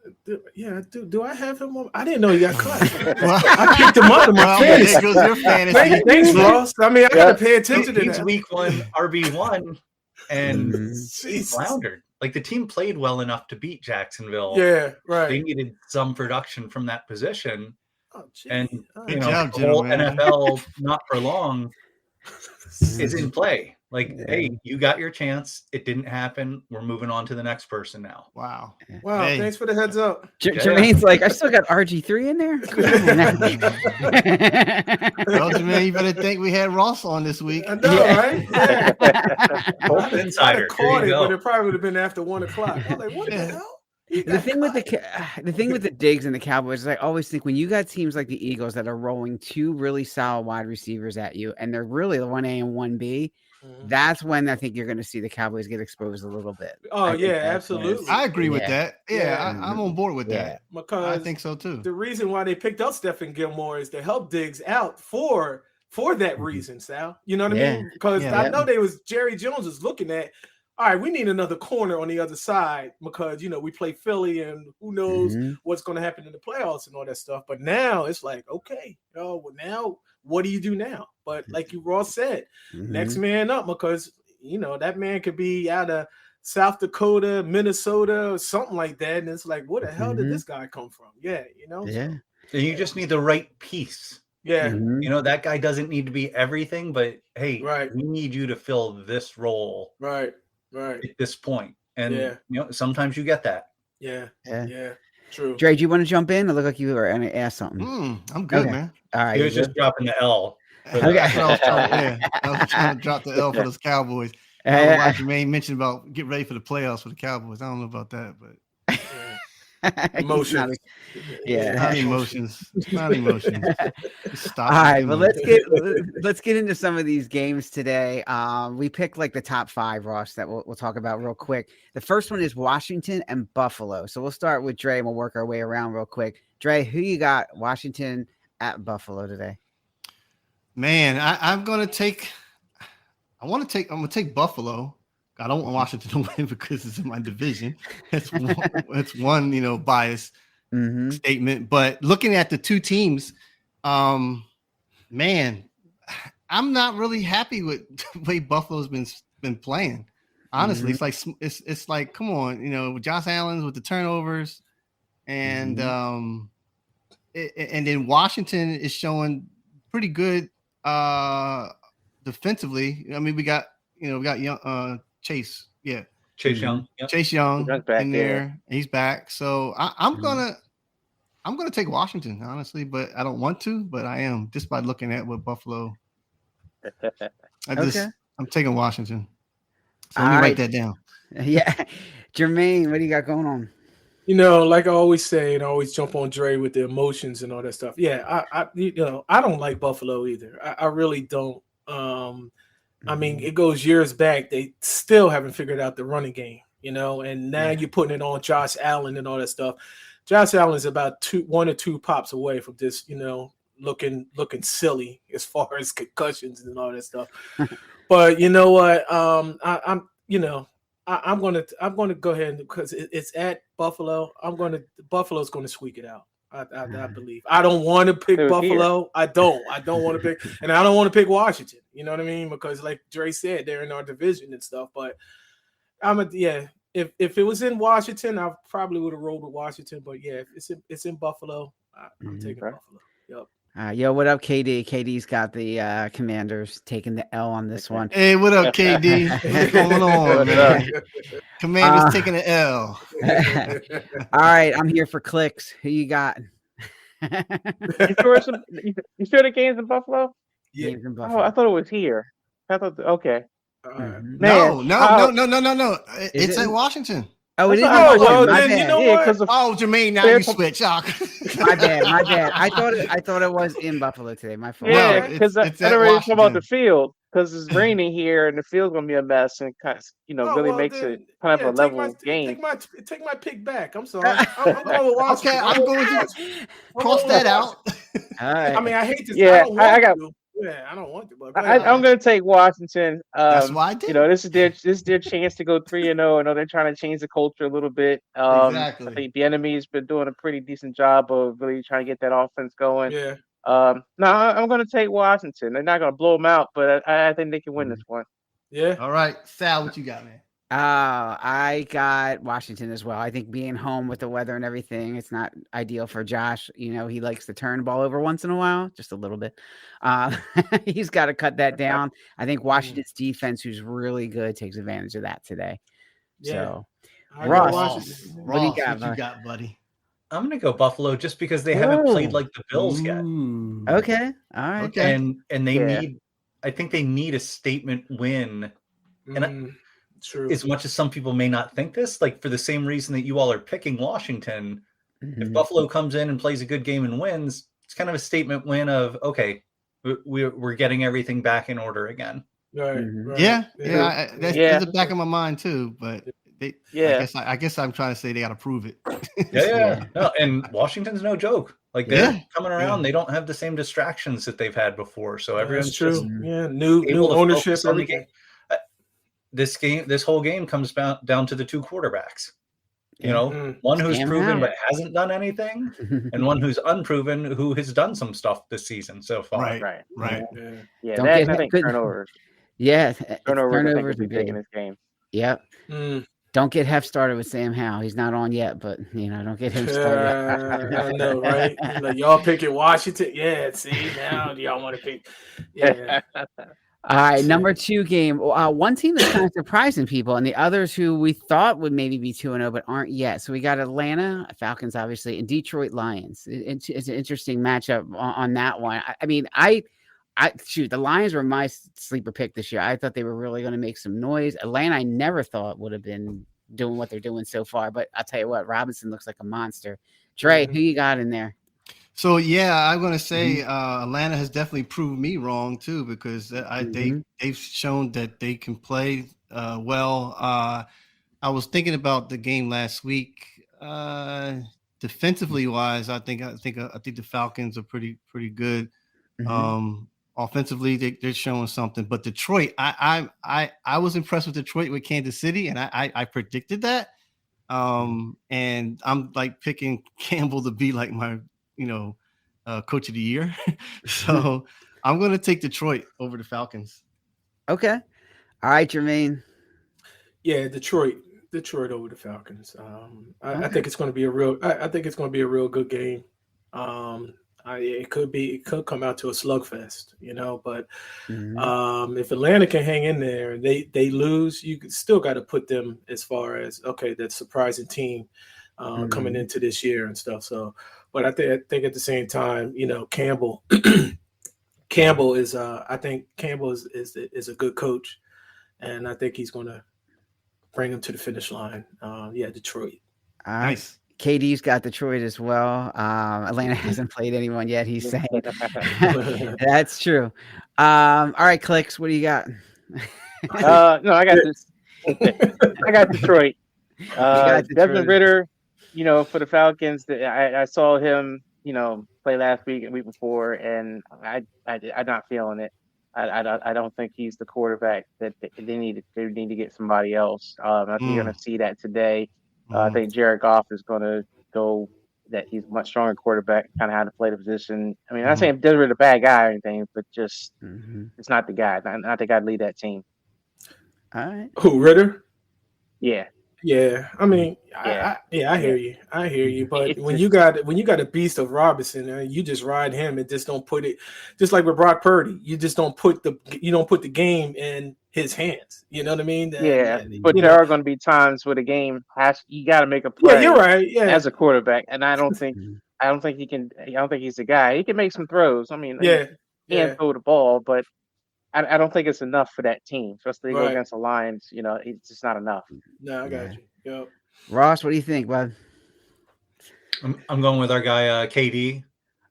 S2: Yeah, do I have him on? I didn't know he got cut. I picked him up in my fantasy.
S3: There goes your fantasy.
S2: Thanks, Ross. I mean, I gotta pay attention to
S5: He's
S2: that.
S5: week 1 RB1, and he
S2: Jesus.
S5: floundered. Like, the team played well enough to beat Jacksonville.
S2: Yeah, right.
S5: They needed some production from that position, and
S3: Good job,
S5: the whole
S3: gentlemen.
S5: NFL not for long is in play. Like, hey, you got your chance. It didn't happen. We're moving on to the next person now.
S3: Wow.
S2: Wow,
S3: Hey.
S2: thanks for the heads up.
S1: Jermaine's like, I still got RG3 in there.
S3: Well, Jermaine, you better think we had Ross on this week.
S2: I know, right? Yeah.
S5: Colts
S2: I'd
S5: Insider.
S2: have caught
S5: There you
S2: it, but
S5: go.
S2: it probably would have been after 1 o'clock. I was like, what the hell?
S1: The thing with the Diggs and the Cowboys is I always think when you got teams like the Eagles that are rolling 2 really solid wide receivers at you, and they're really the 1A and 1B, that's when I think you're going to see the Cowboys get exposed a little bit.
S2: Oh, yeah, absolutely.
S3: I agree with
S1: Yeah.
S3: that. Yeah, I'm on board with that.
S2: Because
S3: I think so too.
S2: the reason why they picked up Stephen Gilmore is to help Diggs out for that reason, Sal. You know what I mean? Because I know Jerry Jones is looking at, all right, we need another corner on the other side because, we play Philly and who knows what's going to happen in the playoffs and all that stuff. But now it's like, okay, well, now what do you do now? But like you Ross said, next man up because, that man could be out of South Dakota, Minnesota, or something like that. And it's like, where the hell did this guy come from? Yeah,
S1: Yeah.
S5: And you just need the right piece.
S2: Yeah.
S5: That guy doesn't need to be everything, but hey, we need you to fill this role.
S2: Right.
S5: At this point. And sometimes you get that.
S2: Yeah. True.
S1: Dre, do you want to jump in? It looked like you were going to ask something.
S3: I'm good, man.
S1: All right.
S5: He was just dropping the L.
S3: That's what I was trying to drop the L for those Cowboys. I don't know why Jermaine mentioned about get ready for the playoffs for the Cowboys. I don't know about that, but
S2: emotions.
S3: Not emotions. Not emotions. Stop.
S1: All right, well, let's get into some of these games today. We picked like the top 5, Ross, that we'll talk about real quick. The first one is Washington and Buffalo. So we'll start with Dre and we'll work our way around real quick. Dre, who you got? Washington at Buffalo today?
S3: Man, I'm gonna take Buffalo. I don't want Washington to win because it's in my division. That's one bias statement. But looking at the two teams, man, I'm not really happy with the way Buffalo's been playing. Honestly, it's like come on, Josh Allen's with the turnovers, and and then Washington is showing pretty good defensively. I mean, we got young Chase Young.
S5: Yep.
S3: Chase Young in there. He's back. So I'm gonna take Washington, honestly, but I don't want to, but I am just by looking at what Buffalo. I'm taking Washington. So let me write that down.
S1: Yeah. Jermaine, what do you got going on?
S2: Like I always say, and I always jump on Dre with the emotions and all that stuff. Yeah, I don't like Buffalo either. I really don't. I mean, it goes years back. They still haven't figured out the running game, and now you're putting it on Josh Allen and all that stuff. Josh Allen is about 1 or 2 pops away from just, looking silly as far as concussions and all that stuff. But you know what? I'm gonna go ahead because it's at Buffalo. Buffalo's gonna squeak it out. I believe. I don't want to pick Buffalo. Here. I don't want to pick, and I don't want to pick Washington. You know what I mean? Because like Dre said, they're in our division and stuff. But if it was in Washington, I probably would have rolled with Washington. But yeah, if it's in Buffalo, I'm taking Buffalo. Yep.
S1: Yo, what up, KD? KD's got the Commanders taking the L on this one.
S3: Hey, what up, KD? What's going on, man? Commanders taking the L.
S1: All right, I'm here for clicks. Who you got?
S4: You sure the game's in Buffalo?
S2: Yeah.
S1: In Buffalo.
S4: Oh, I thought it was here. I thought okay.
S3: No. It's at Washington.
S1: Oh, it is.
S2: Oh, well,
S1: my
S2: then
S1: bad.
S2: you know what?
S3: Oh, Jermaine, now you switch. Oh.
S1: My bad. I thought it was in Buffalo today. My fault.
S4: Yeah,
S3: No,
S4: because
S3: it's
S4: I
S3: at
S4: don't really talk about the
S3: Washington.
S4: field because it's raining here and the field's gonna be a mess and kind of,
S2: Oh,
S4: really
S2: well,
S4: makes
S2: then,
S4: it kind of a level game.
S2: take my pick back. I'm sorry. I'm going with Washington.
S3: Okay, I'm going to cross that out.
S1: All right.
S2: I mean, I hate to.
S4: Yeah,
S2: I don't want to. Yeah, I don't want to. But go ahead.
S4: I'm gonna take Washington.
S3: That's why I did.
S4: This is their chance to go 3-0. I know they're trying to change the culture a little bit.
S3: Exactly.
S4: I think Bieniemy's been doing a pretty decent job of really trying to get that offense going.
S2: Yeah.
S4: No, I'm gonna take Washington. They're not gonna blow them out, but I think they can win this one.
S2: Yeah.
S3: All right, Sal, what you got, man?
S1: I got Washington as well. I think being home with the weather and everything, it's not ideal for Josh. He likes to turn the ball over once in a while, just a little bit. He's got to cut that down. I think Washington's defense, who's really good, takes advantage of that today.
S2: Yeah.
S1: So,
S3: Ross,
S1: what do you got,
S3: what you got, buddy?
S5: I'm going to go Buffalo just because they haven't played like the Bills yet.
S1: Okay. All right.
S3: Okay.
S5: And they I think they need a statement win. And
S2: true.
S5: As much as some people may not think this, like for the same reason that you all are picking Washington, if Buffalo comes in and plays a good game and wins, it's kind of a statement win of, okay, we're getting everything back in order again.
S2: Right.
S3: Yeah. That's in the back of my mind too, but I guess I'm trying to say they got to prove it.
S5: No, and Washington's no joke. Like they're coming around, they don't have the same distractions that they've had before. So everyone's
S2: true.
S5: just
S2: New ownership
S5: on the game. This whole game comes down to the two quarterbacks. One who's proven but hasn't done anything, and one who's unproven who has done some stuff this season so far.
S3: Right.
S4: Yeah, I think turnovers.
S1: Yeah,
S4: turnovers will be big in this game.
S1: Yep. Don't get Hef started with Sam Howell. He's not on yet, but don't get him started.
S2: I know, right? Like y'all picking Washington. Yeah, see now y'all want to pick. Yeah.
S1: All right, number 2 game. One team that's kind of surprising people, and the others who we thought would maybe be 2-0 but aren't yet. So we got Atlanta Falcons, obviously, and Detroit Lions. It's an interesting matchup on that one. I mean, the Lions were my sleeper pick this year. I thought they were really going to make some noise. Atlanta, I never thought would have been doing what they're doing so far. But I'll tell you what, Robinson looks like a monster. Dre, who you got in there?
S3: So I'm going to say Atlanta has definitely proved me wrong too, because they've shown that they can play well. I was thinking about the game last week. Defensively wise, I think the Falcons are pretty good. Offensively, they're showing something. But Detroit, I was impressed with Detroit with Kansas City, and I predicted that. And I'm like picking Campbell to be like my coach of the year. So I'm going to take Detroit over the Falcons.
S1: Okay. All right, Jermaine.
S2: Yeah, Detroit over the Falcons. I think it's going to be I think it's going to be a real good game. It could come out to a slugfest, but if Atlanta can hang in there and they lose, you still got to put them as far as, okay, that surprising team coming into this year and stuff. So, but I think at the same time, Campbell is I think Campbell is a good coach, and I think he's going to bring him to the finish line. Detroit.
S3: Nice.
S1: KD's got Detroit as well. Atlanta hasn't played anyone yet. He's saying that's true. All right, Clicks, what do you got?
S4: No, I got this. I got Detroit. Desmond Ridder, for the Falcons. I saw him, play last week and week before, and I'm not feeling it. I don't think he's the quarterback that they need to get somebody else. I think you're going to see that today. I think Jared Goff is going to go that he's a much stronger quarterback, kind of how to play the position. I mean, I'm not saying Desmond a bad guy or anything, but just it's not the guy. Not the guy to lead that team.
S1: All right.
S2: Who, Ridder?
S4: Yeah.
S2: Yeah. I mean, I hear you. I hear you. But when you got a beast of Robinson, you just ride him and just don't put it, just like with Brock Purdy. You just don't put the game in his hands. You know what I mean?
S4: But there are going to be times where the game you got to make a play.
S2: Yeah, you're right. Yeah.
S4: As a quarterback, and I don't think he can. I don't think he's the guy. He can make some throws. I mean, he can throw the ball, but I don't think it's enough for that team, especially go against the Lions. It's just not enough.
S2: No, I got you. Yep.
S1: Ross, what do you think, bud?
S5: I'm going with our guy KD.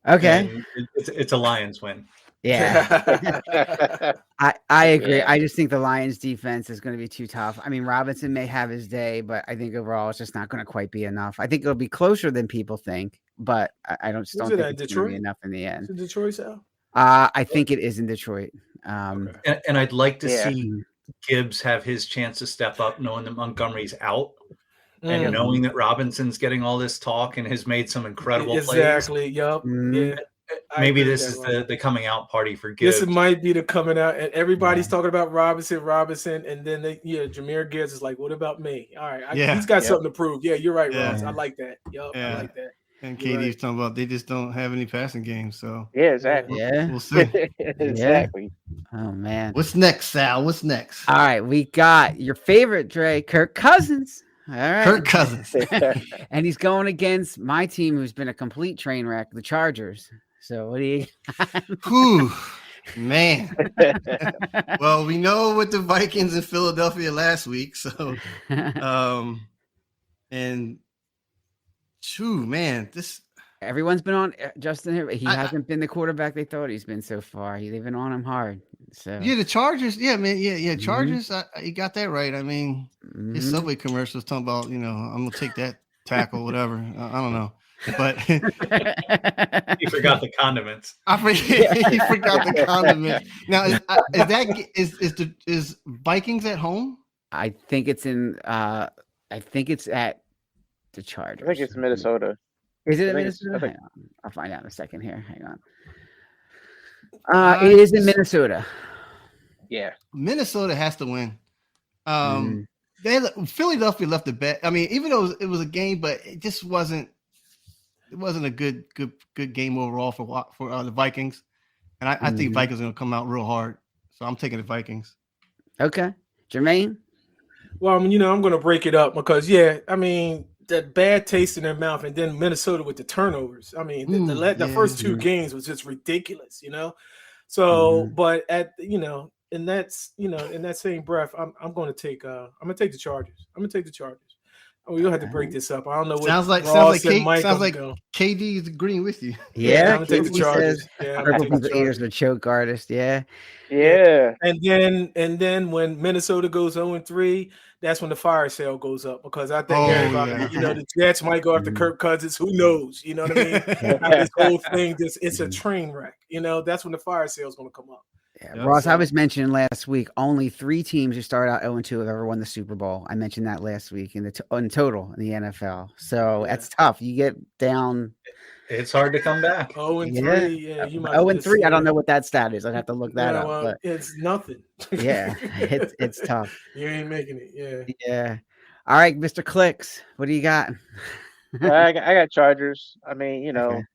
S1: Okay.
S5: It's a Lions win.
S1: Yeah. I agree. I just think the Lions defense is going to be too tough. I mean, Robinson may have his day, but I think overall it's just not going to quite be enough. I think it'll be closer than people think, but I don't think it's going to be enough in the end.
S2: Is it Detroit, Sal?
S1: I think it is in Detroit.
S2: Okay.
S5: And I'd like to see Gibbs have his chance to step up, knowing that Montgomery's out. And knowing that Robinson's getting all this talk and has made some incredible plays.
S2: Exactly. Yup. Yeah.
S5: Maybe this is the coming out party for Gibbs.
S2: This might be the coming out, and everybody's talking about Robinson, and then Jahmyr Gibbs is like, "What about me?" All right, he's got something to prove. Yeah, you're right, Ross. I like that. Yup, I like that.
S3: And KD's talking about they just don't have any passing games, so
S4: exactly.
S3: We'll see.
S4: Exactly.
S1: Oh man,
S3: what's next, Sal? What's next?
S1: All right, we got your favorite Dre, Kirk Cousins. All right,
S3: Kirk Cousins,
S1: and he's going against my team, who's been a complete train wreck, the Chargers. So what do you?
S3: Whew, man. Well, we know what the Vikings in Philadelphia last week, so and man, this
S1: everyone's been on Justin here. He hasn't been the quarterback they thought he's been so far. They've been on him hard. So
S3: the Chargers, man, Chargers. You got that right. I mean, his Subway commercials talking about I'm gonna take that tackle, whatever. I don't know, but
S5: he forgot the condiments.
S3: He forgot the condiments. Now is Vikings at home?
S1: I think it's in. I think it's at the Chargers.
S4: I think it's Minnesota.
S1: Is it in Minnesota? Hang on. I'll find out in a second here. Hang on. It is in Minnesota.
S4: Yeah.
S3: Minnesota has to win. Philadelphia left the bet. I mean, even though it was a game, but it just wasn't. It wasn't a good game overall for the Vikings, and I think Vikings are going to come out real hard. So I'm taking the Vikings.
S1: Okay, Jermaine.
S2: Well, I'm going to break it up because that bad taste in their mouth, and then Minnesota with the turnovers. I mean, the first two games was just ridiculous, So, but in that same breath, I'm going to take the Chargers. I'm going to take the Chargers. Oh, you'll have to break this up. I don't know what
S3: sounds like KD is agreeing with you.
S2: Yeah, I'm gonna take the Chargers.
S1: Purple ears a choke artist. Yeah.
S2: And then when Minnesota goes 0-3, that's when the fire sale goes up because I think the Jets might go after Kirk Cousins. Who knows? You know what I mean? This whole thing it's a train wreck. That's when the fire sale is going to come up.
S1: Yeah, Ross, I was mentioning last week, only 3 teams who start out 0-2 have ever won the Super Bowl. I mentioned that last week in total in the NFL. So that's tough. You get down.
S5: It's hard to come back.
S2: 0-3. Yeah, you might.
S1: 0-3. I don't know what that stat is. I'd have to look that up. But
S2: it's nothing.
S1: It's tough.
S2: You ain't making it.
S1: Yeah. All right, Mr. Clicks, what do you got?
S4: I got Chargers. I mean,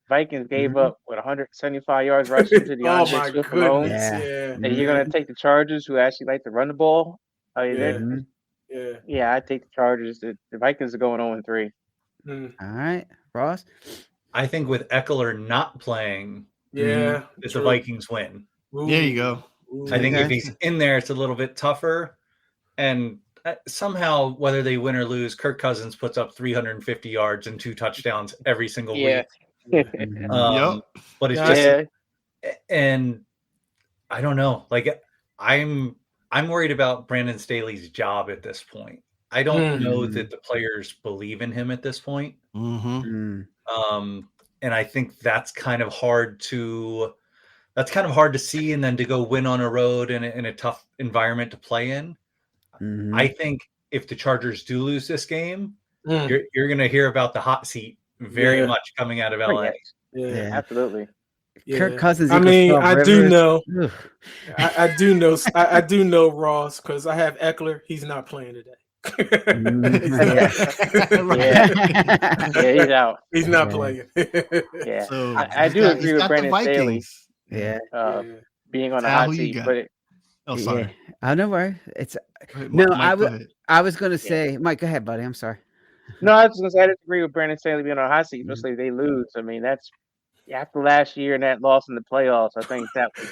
S4: Vikings gave up 175 yards rushing to the
S2: my goodness.
S4: And you're gonna take the Chargers, who actually like to run the ball. I take the Chargers. The Vikings are going 0-3.
S1: All right, Ross.
S5: I think with Eckler not playing, the Vikings win.
S3: There you go.
S5: I think if he's in there, it's a little bit tougher, and somehow, whether they win or lose, Kirk Cousins puts up 350 yards and 2 touchdowns every single week. But it's just, and I don't know. Like I'm worried about Brandon Staley's job at this point. I don't know that the players believe in him at this point. And I think that's kind of hard to see, and then to go win on a road in a tough environment to play in. I think if the Chargers do lose this game, you're going to hear about the hot seat very much coming out of LA.
S4: Yeah, absolutely.
S1: Kirk Cousins.
S2: I do know. I do know Ross because I have Eckler. He's not playing today.
S4: He's out.
S2: He's not playing.
S3: So
S4: I do agree with Brandon Staley. Being on the hot seat, but.
S3: Sorry.
S1: No worry. I was going to say, Mike, go ahead, buddy. I'm sorry.
S4: No, I was going to say I disagree with Brandon Staley being on the hot seat, especially if they lose. I mean, that's after last year and that loss in the playoffs. I think that was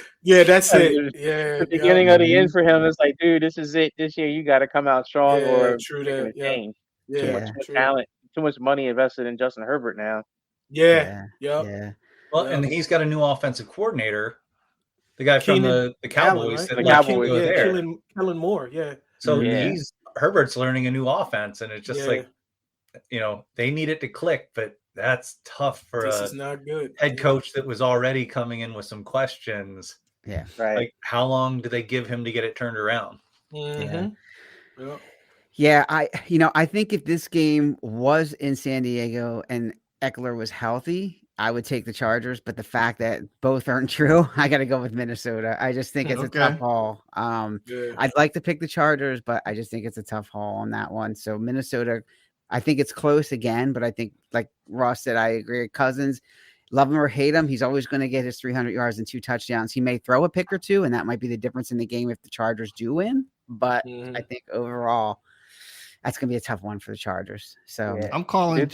S2: that's it.
S4: The beginning of the end for him. It's like, dude, this is it. This year you got to come out strong or
S2: true that.
S4: change.
S2: Yeah,
S4: Too much talent, too much money invested in Justin Herbert now.
S2: Yeah.
S5: Well, and he's got a new offensive coordinator, the guy from the Cowboys.
S2: Allen, right?
S4: The Cowboys,
S2: Kellen Moore. Yeah.
S5: So Herbert's learning a new offense, and it's just like, they need it to click, but that's tough for
S2: this is not good.
S5: Head coach that was already coming in with some questions.
S1: Yeah.
S4: Right.
S5: Like, how long do they give him to get it turned around?
S2: Mm-hmm.
S1: Yeah, I think if this game was in San Diego and Eckler was healthy, I would take the Chargers. But the fact that both aren't true, I got to go with Minnesota. I just think it's a tough haul. I'd like to pick the Chargers, but I just think it's a tough haul on that one. So Minnesota, I think it's close again, but I think, like Ross said, I agree. Cousins, love him or hate him, he's always going to get his 300 yards and 2 touchdowns. He may throw a pick or two, and that might be the difference in the game if the Chargers do win. But I think overall, that's going to be a tough one for the Chargers. So
S3: I'm calling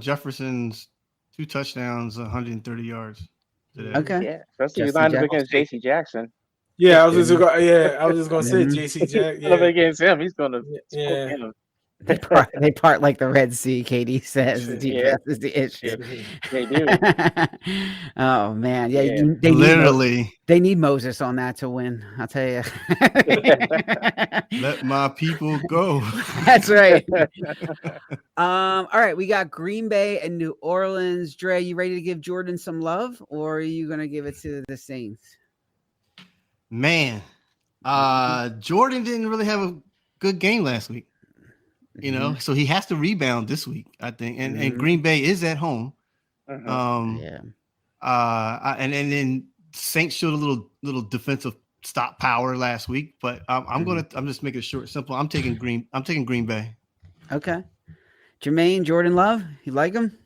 S3: Jefferson's 2 touchdowns, 130 yards today.
S1: Okay.
S4: Yeah, especially you lined up against J.C. Jackson.
S2: Yeah, I was just going to say J.C. Jackson.
S4: Yeah. Against him, he's going to him.
S1: They part like the Red Sea, Katie says. The defense is the issue.
S4: They do.
S1: Oh, man. Yeah, they need Moses on that to win. I'll tell you.
S3: Let my people go.
S1: That's right. All right, we got Green Bay and New Orleans. Dre, you ready to give Jordan some love, or are you going to give it to the Saints?
S3: Man, Jordan didn't really have a good game last week. So he has to rebound this week, I think. And Green Bay is at home. And then Saints showed a little defensive stop power last week, but I'm just making it short and simple. I'm taking Green Bay.
S1: Okay. Jermaine, Jordan Love, you like him?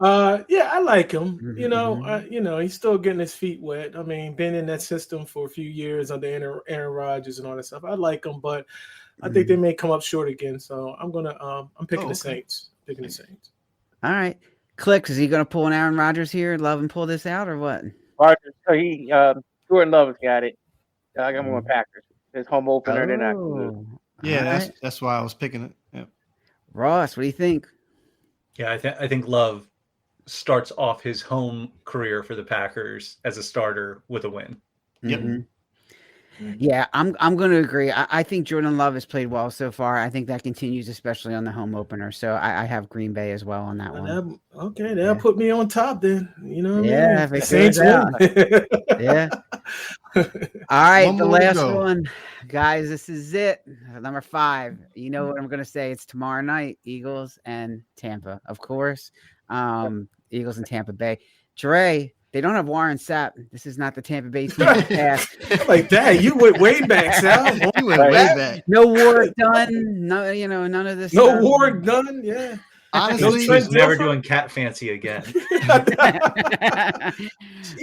S2: Yeah, I like him. He's still getting his feet wet. I mean, been in that system for a few years under Aaron Rodgers and all that stuff. I like him, but I think they may come up short again. So I'm picking the Saints. Picking the Saints.
S1: All right. Clicks, is he going to pull an Aaron Rodgers here, Love, and pull this out, or what?
S4: Rodgers, Jordan Love has got it. I got him on Packers. His home opener, they're not going to lose.
S3: Yeah, that's why I was picking it. Yeah.
S1: Ross, what do you think?
S5: Yeah, I think Love starts off his home career for the Packers as a starter with a win.
S3: Yep.
S1: Yeah, I'm going to agree. I think Jordan Love has played well so far. I think that continues, especially on the home opener. So I have Green Bay as well on that one.
S2: That'll put me on top then.
S1: Yeah, if it Saints win. Yeah. All right, the last one. Guys, this is it. Number 5. You know what I'm going to say. It's tomorrow night, Eagles and Tampa, of course. Eagles and Tampa Bay. Dre, they don't have Warren Sapp. This is not the Tampa Bay team.
S2: Like that, you went way back, Sal.
S3: You went way back.
S1: No Warwick done. No, none of this.
S2: No Warwick done. Yeah.
S3: Honestly,
S5: he's never doing cat fancy again.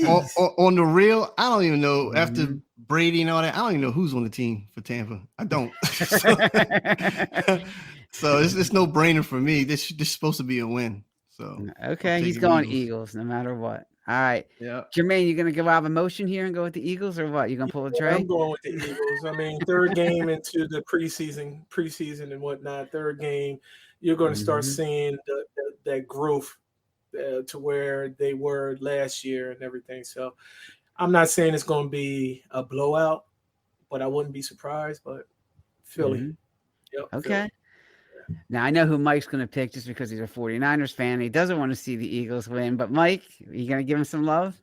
S3: on the real, I don't even know. After Brady and all that, I don't even know who's on the team for Tampa. I don't. So it's no brainer for me. This is supposed to be a win. So
S1: okay, he's going Eagles no matter what. All right.
S3: Yeah.
S1: Jermaine, you going to go out of emotion here and go with the Eagles or what? You going to pull a Trey?
S2: I'm going with the Eagles. I mean, third game into the preseason and whatnot, third game, you're going to start seeing that growth to where they were last year and everything. So I'm not saying it's going to be a blowout, but I wouldn't be surprised. But Philly. Yep,
S1: okay.
S2: Philly.
S1: Now, I know who Mike's going to pick just because he's a 49ers fan. He doesn't want to see the Eagles win. But, Mike, are you going to give him some love?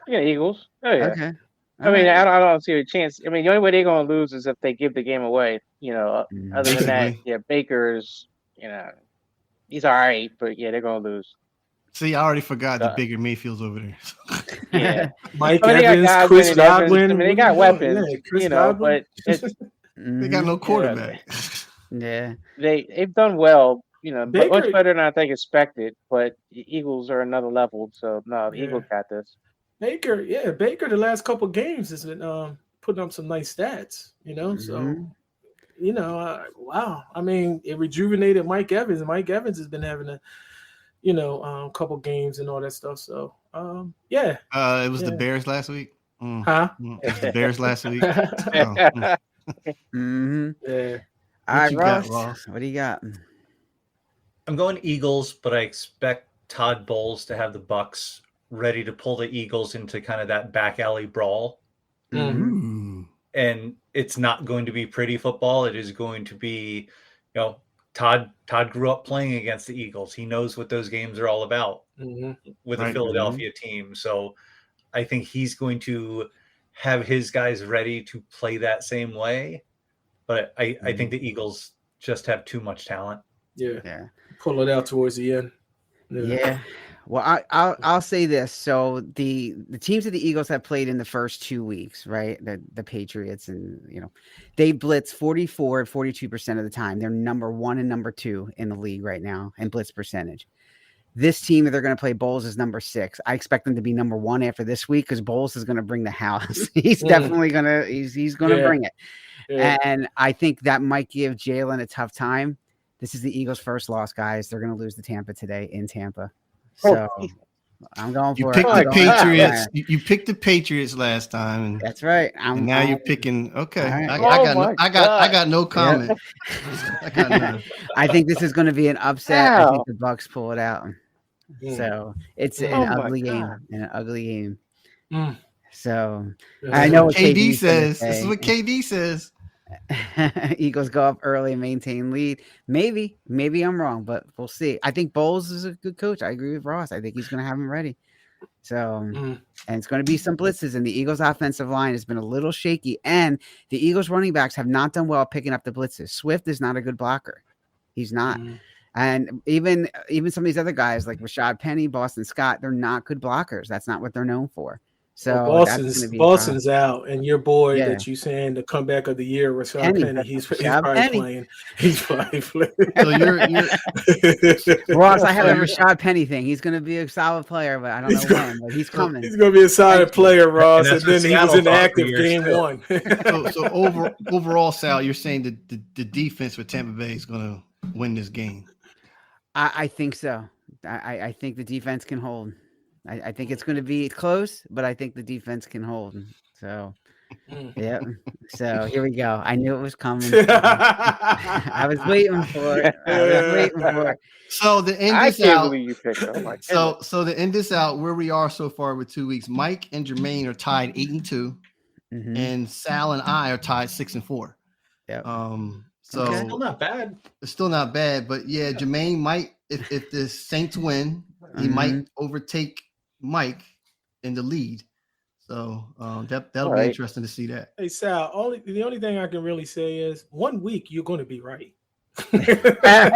S4: Yeah, Eagles. Oh, yeah.
S1: Okay.
S4: I mean, I don't see a chance. I mean, the only way they're going to lose is if they give the game away. Other than that, Baker's, he's all right. But, they're going to lose.
S3: See, I already forgot that Baker Mayfield's over there.
S4: Yeah.
S2: Mike Evans, Chris Godwin.
S4: I mean, they got weapons, but
S3: they got no quarterback.
S1: Yeah,
S4: they've done well, but much better than I think expected. But the Eagles are another level, so no, the Eagles got this. Baker,
S2: the last couple of games has been putting up some nice stats, So, wow. I mean, it rejuvenated Mike Evans, and Mike Evans has been having a couple games and all that stuff. So, It
S3: was the Bears last week.
S2: Huh?
S3: It was the Bears last week.
S2: Yeah.
S1: All right, Ross, what do you got?
S5: I'm going Eagles, but I expect Todd Bowles to have the Bucs ready to pull the Eagles into kind of that back alley brawl.
S3: Mm-hmm.
S5: And it's not going to be pretty football. It is going to be, Todd grew up playing against the Eagles. He knows what those games are all about with a Philadelphia team. So I think he's going to have his guys ready to play that same way. But I think the Eagles just have too much talent.
S2: Yeah. Pull it out towards the end.
S1: Yeah. Well, I'll say this. So the teams that the Eagles have played in the first 2 weeks, right? The Patriots, and they blitz 44 and 42% of the time. They're number 1 and number 2 in the league right now in blitz percentage. This team that they're going to play, Bowles, is number 6. I expect them to be number 1 after this week because Bowles is going to bring the house. He's definitely gonna he's going to bring it. Yeah. And I think that might give Jalen a tough time. This is the Eagles' first loss, guys. They're going to lose to Tampa today in Tampa. So I'm going for
S3: it. The Patriots. You picked the Patriots last time. And
S1: that's right.
S3: And now you're picking. Okay. Right. I got no comment.
S1: Yeah. I think this is going to be an upset. I think the Bucs pull it out. So it's an ugly game. So I know what
S3: KD says. This is what KD says.
S1: Eagles go up early and maintain lead. Maybe I'm wrong, but we'll see. I think Bowles is a good coach. I agree with Ross. I think he's going to have him ready. So, and it's going to be some blitzes, and the Eagles' offensive line has been a little shaky, and the Eagles' running backs have not done well picking up the blitzes. Swift is not a good blocker. He's not. And even some of these other guys like Rashad Penny, Boston Scott, they're not good blockers. That's not what they're known for. So
S2: Boston's out, and your boy that you saying the comeback of the year, Rashad Penny, he's probably playing. He's probably playing. So you're
S1: Ross, I have a Rashad Penny thing. He's going to be a solid player, but I don't know when. But he's coming.
S2: He's going to be a solid player, Ross. And then he was inactive game 1.
S3: So overall, Sal, you're saying that the defense with Tampa Bay is going to win this game?
S1: I think so. I think the defense can hold. I think it's going to be close, but I think the defense can hold. So, yeah. So here we go. I knew it was coming. I was waiting for it.
S3: So the end is out. So to end this out, where we are so far with 2 weeks, Mike and Jermaine are tied 8-2, and Sal and I are tied 6-4.
S1: Yeah.
S3: So
S5: it's still not bad.
S3: It's still not bad, but yeah, Jermaine might, if the Saints win, he might overtake Mike in the lead. So that'll be interesting to see that.
S2: Hey Sal, the only thing I can really say is 1 week you're going to be right.
S1: Hey, man,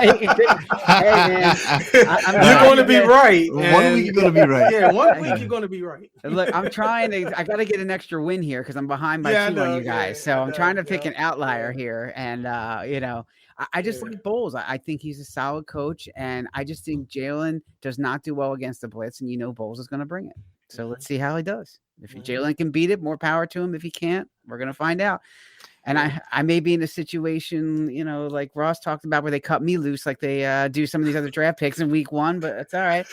S2: you're going to be right.
S3: 1 week you're going to be right.
S2: Yeah, 1 week you're going to be right.
S1: Look, I'm trying to. I got to get an extra win here because I'm behind by 2 on you guys. So I'm trying to pick an outlier here, and I just like Bowles. I think he's a solid coach, and I just think Jalen does not do well against the blitz, and Bowles is going to bring it. So let's see how he does. If Jalen can beat it, more power to him. If he can't, we're going to find out. And I may be in a situation, like Ross talked about, where they cut me loose like they do some of these other draft picks in week 1, but it's all right.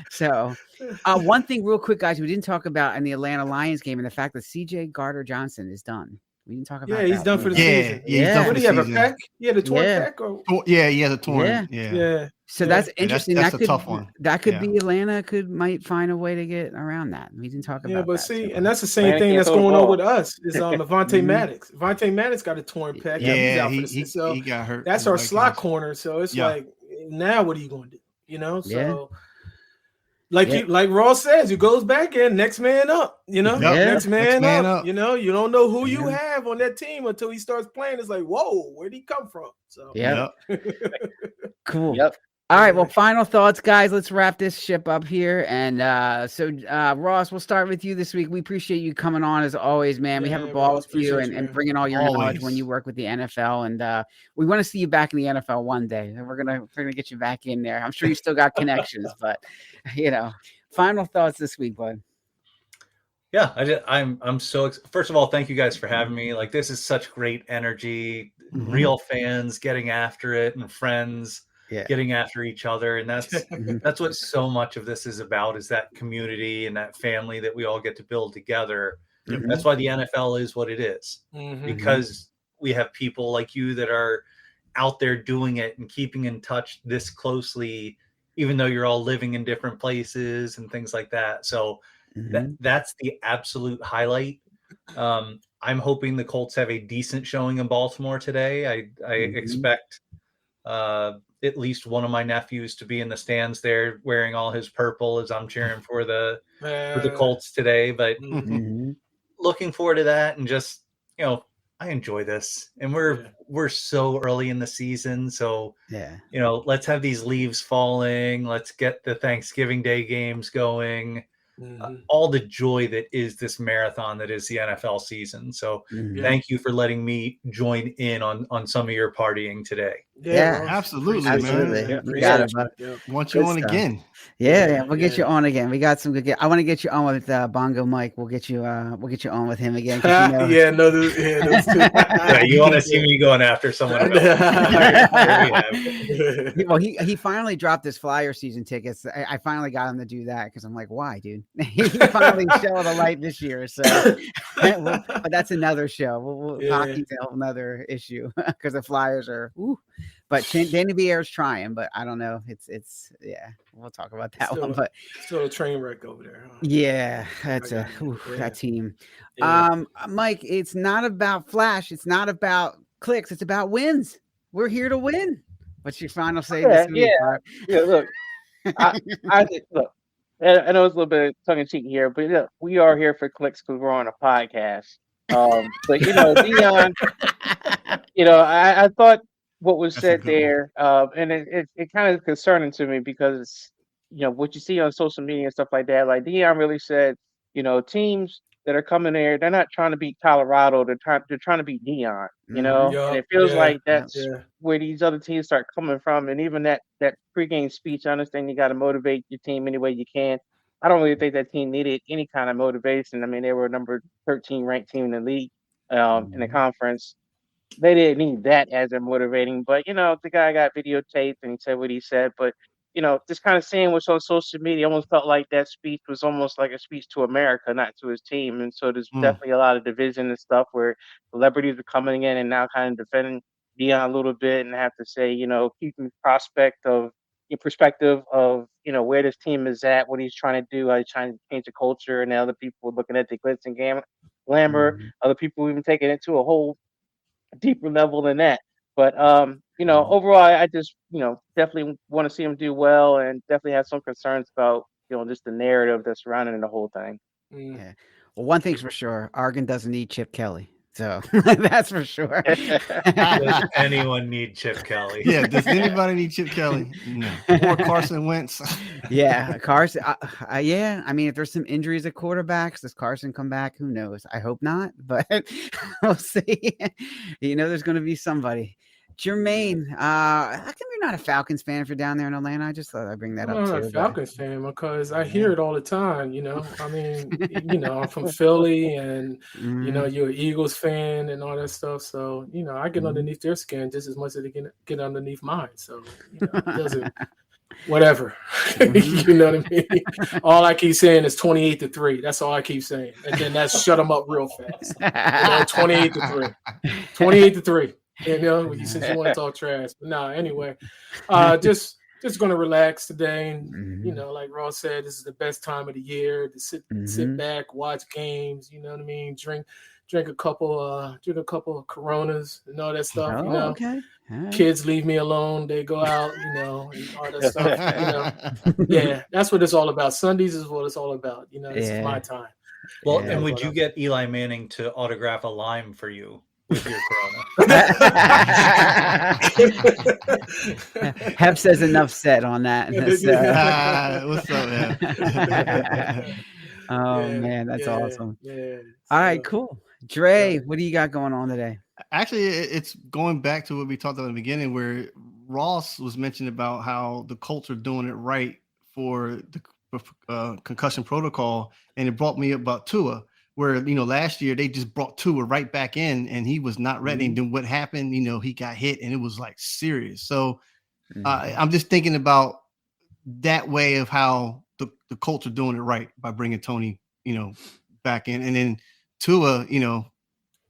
S1: So one thing real quick, guys, we didn't talk about in the Atlanta Lions game, and the fact that CJ Gardner-Johnson is done. We didn't talk about that.
S2: He's done for the season.
S3: Yeah.
S2: What do you have, a pec? Yeah, the torn pec?
S3: He has a torn.
S2: Yeah.
S1: So that's interesting.
S3: That's a tough one.
S1: That could be Atlanta might find a way to get around that. We didn't talk about that.
S2: Yeah, but see, and that's the same thing that's going on with us is Avonte Maddox. Avonte Maddox got a torn pec.
S3: Yeah, he got hurt.
S2: That's our slot corner. So it's like, now what are you going to do? So like Ross says, you goes back in, next man up, next man up. You don't know who you have on that team until he starts playing. It's like, whoa, where'd he come from? So
S1: Cool. Yep. All right. Well, final thoughts, guys. Let's wrap this ship up here. And so, Ross, we'll start with you this week. We appreciate you coming on as always, man. We have a ball with you and bringing all your knowledge when you work with the NFL. And we want to see you back in the NFL one day. We're gonna get you back in there. I'm sure you still got connections, but final thoughts this week, bud.
S5: Yeah, I'm so first of all, thank you guys for having me. Like, this is such great energy, real fans getting after it, and friends getting after each other. And that's what so much of this is about, is that community and that family that we all get to build together. That's why the NFL is what it is, because we have people like you that are out there doing it and keeping in touch this closely, even though you're all living in different places and things like that. So that's the absolute highlight. I'm hoping the Colts have a decent showing in Baltimore today. I expect at least one of my nephews to be in the stands there wearing all his purple as I'm cheering for the Colts today. But looking forward to that, and just, I enjoy this, and we're so early in the season. So let's have these leaves falling. Let's get the Thanksgiving Day games going. All the joy that is this marathon that is the NFL season. So thank you for letting me join in on some of your partying today.
S3: Yeah, absolutely, man.
S1: Yeah, you got it.
S3: Want you on again?
S1: Yeah, we'll get you on again. We got some good. I want to get you on with Bongo Mike. We'll get you on with him again.
S2: Those two.
S5: You want to see me going after someone else?
S1: Well, he finally dropped his Flyer season tickets. I finally got him to do that because I'm like, why, dude? He finally showed the light this year. So, but that's another show. Hockey's another issue because the Flyers are. Ooh. But Danny Vier's trying, but I don't know. It's we'll talk about that one. But
S2: still a train wreck over there. Huh?
S1: Yeah, that's that team. Yeah. Mike, it's not about flash. It's not about clicks. It's about wins. We're here to win. What's your final say?
S4: Look, I look. I know it's a little bit tongue in cheek here, but we are here for clicks because we're on a podcast. But Dion, I thought what was said there, and it kind of concerning to me because what you see on social media and stuff like that. Like Dion really said, teams that are coming there, they're not trying to beat Colorado. They're trying to beat Dion. And it feels like that's where these other teams start coming from. And even that pregame speech, I understand you got to motivate your team any way you can. I don't really think that team needed any kind of motivation. I mean, they were number 13 ranked team in the league, in the conference. They didn't need that as a motivating, but the guy got videotaped and he said what he said. But just kind of seeing what's on social media, almost felt like that speech was almost like a speech to America, not to his team. And so there's definitely a lot of division and stuff where celebrities are coming in and now kind of defending Dion a little bit and have to say, keeping your perspective of where this team is at, what he's trying to do, how he's trying to change the culture, and other people looking at the glitz and glamour, other people even taking it to a whole deeper level than that. But overall, I just definitely want to see him do well, and definitely have some concerns about just the narrative that's surrounding the whole thing.
S1: Yeah. Well, one thing's for sure, Oregon doesn't need Chip Kelly. So that's for sure.
S5: Does anyone need Chip Kelly?
S3: Yeah. Does anybody need Chip Kelly? No. Or Carson Wentz?
S1: Yeah. Carson. Yeah. I mean, if there's some injuries at quarterbacks, does Carson come back? Who knows? I hope not, but we'll see. There's going to be somebody. Jermaine, how come you're not a Falcons fan if you're down there in Atlanta? I just thought I'd bring that up.
S2: I'm not a Falcons fan because I hear it all the time. I mean, I'm from Philly, and you're an Eagles fan and all that stuff. So I get underneath their skin just as much as they get underneath mine. So it doesn't. Whatever. You know what I mean? All I keep saying is 28-3. That's all I keep saying, and then that's shut them up real fast. 28-3. 28-3. Since you want to talk trash. But anyway, just going to relax today. And, like Ross said, this is the best time of the year to sit back, watch games, you know what I mean? Drink a couple of Coronas and all that stuff,
S1: Okay. Right.
S2: Kids leave me alone. They go out, and all that stuff, Yeah, that's what it's all about. Sundays is what it's all about. This is my time.
S5: Well, and would you get Eli Manning to autograph a lime for you with your Corona?
S1: Hep says enough said on that.
S3: What's up, man?
S1: Man, that's awesome. Yeah. All right, cool. Dre, what do you got going on today?
S3: Actually, it's going back to what we talked about in the beginning, where Ross was mentioning about how the Colts are doing it right for the concussion protocol, and it brought me up about Tua, where last year they just brought Tua right back in, and he was not ready. And then what happened? He got hit, and it was like serious. So I'm just thinking about that way of how the Colts are doing it right by bringing Tony, back in, and then Tua,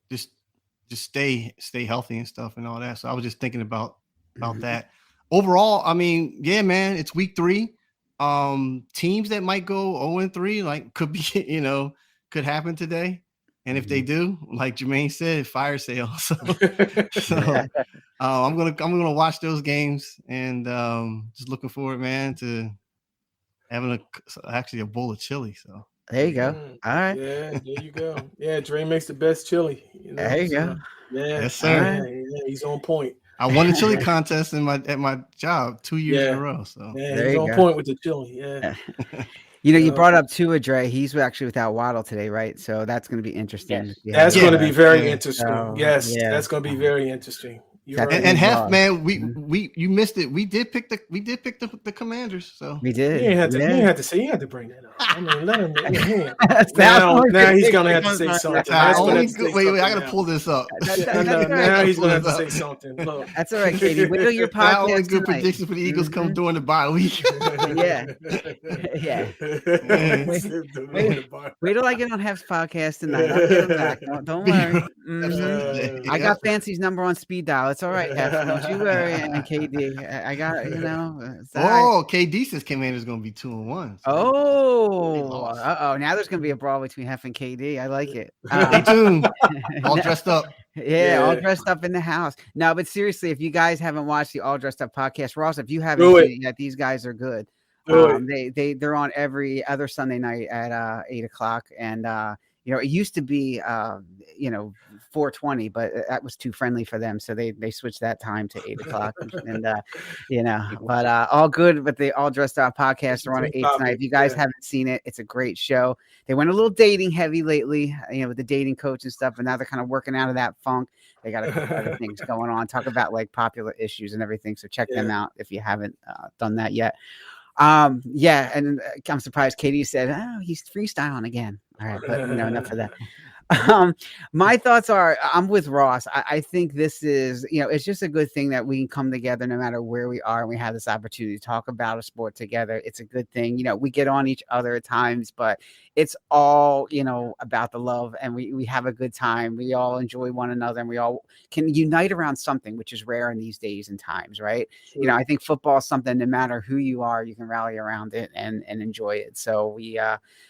S3: just just stay healthy and stuff and all that. So I was just thinking about that. Overall, I mean, yeah, man, it's week 3. Teams that might go 0-3, like could be, could happen today. And if they do, like Jermaine said, fire sale. So I'm gonna watch those games and just looking forward, man, to having actually a bowl of chili. So
S1: there you go. All right.
S2: Yeah, there you go. Yeah, Dre makes the best chili.
S1: There you go.
S2: Yeah,
S3: yes, sir.
S2: Yeah, he's on point.
S3: I won a chili contest at my job 2 years in a row. So
S2: yeah, he's on point with the chili. Yeah.
S1: You brought up Tua, Dre. He's actually without Waddle today, right? So that's going to be interesting.
S2: Yes. That's going to be very interesting. Yes, that's going to be very interesting.
S3: And Hef, man, you missed it. We did pick the Commanders. So
S1: we did.
S2: You didn't have to say. You had to bring that up. I mean, let him. Now he's gonna have to say something.
S3: Wait, I gotta pull this up.
S2: Now he's gonna have to say something. Look.
S1: That's all right, Katie. Wait till your podcast.
S3: Only good predictions for the Eagles come during the bye week.
S1: Yeah. Wait till I get on Hef's podcast tonight. I'll get him back. Don't worry. I got Fancy's number on speed dial. It's all right, Hef. Don't you worry, and KD. I got
S3: KD says Commanders going to be 2-1.
S1: So now there's going to be a brawl between Hef and KD. I like it.
S3: Stay tuned. All dressed up.
S1: Yeah, all dressed up in the house. No, but seriously, if you guys haven't watched the All Dressed Up podcast, Ross, if you haven't seen it yet, these guys are good. They're on every other Sunday night at 8:00, and it used to be 4:20, but that was too friendly for them, so they switched that time to 8:00. And but all good with the All Dressed Up podcast. They're on at 8 tonight. If you guys haven't seen it, it's a great show. They went a little dating heavy lately, with the dating coach and stuff, and now they're kind of working out of that funk. They got a couple other things going on, talk about like popular issues and everything. So check them out if you haven't done that yet. And I'm surprised Katie said, "Oh, he's freestyling again." All right, but enough of that. My thoughts are, I'm with Ross. I think this is, it's just a good thing that we can come together no matter where we are, and we have this opportunity to talk about a sport together. It's a good thing. We get on each other at times, but it's all, about the love, and we have a good time. We all enjoy one another, and we all can unite around something, which is rare in these days and times, right? Sure. I think football is something, no matter who you are, you can rally around it and enjoy it. So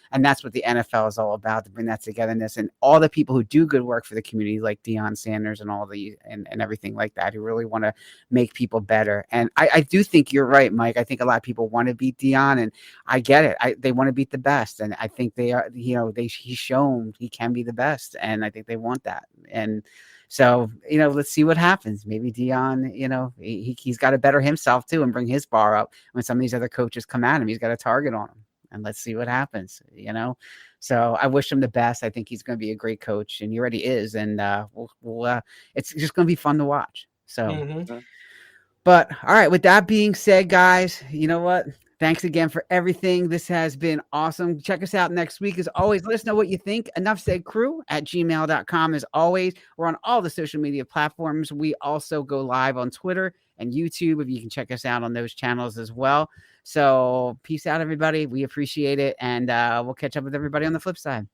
S1: and that's what the NFL is all about, to bring that togetherness, and all the people who do good work for the community, like Deion Sanders and all and everything like that, who really want to make people better. And I do think you're right, Mike. I think a lot of people want to beat Deion, and I get it. They want to beat the best, and I think they are. He's shown he can be the best, and I think they want that. And so, let's see what happens. Maybe Deion, he's got to better himself too, and bring his bar up when some of these other coaches come at him. He's got a target on him. And let's see what happens, So I wish him the best. I think he's going to be a great coach, and he already is. And it's just going to be fun to watch. So, But all right, with that being said, guys, you know what? Thanks again for everything. This has been awesome. Check us out next week. As always, let us know what you think. EnoughSaidCrew@gmail.com. As always, we're on all the social media platforms. We also go live on Twitter and YouTube, if you can check us out on those channels as well. So peace out, everybody. We appreciate it. And we'll catch up with everybody on the flip side.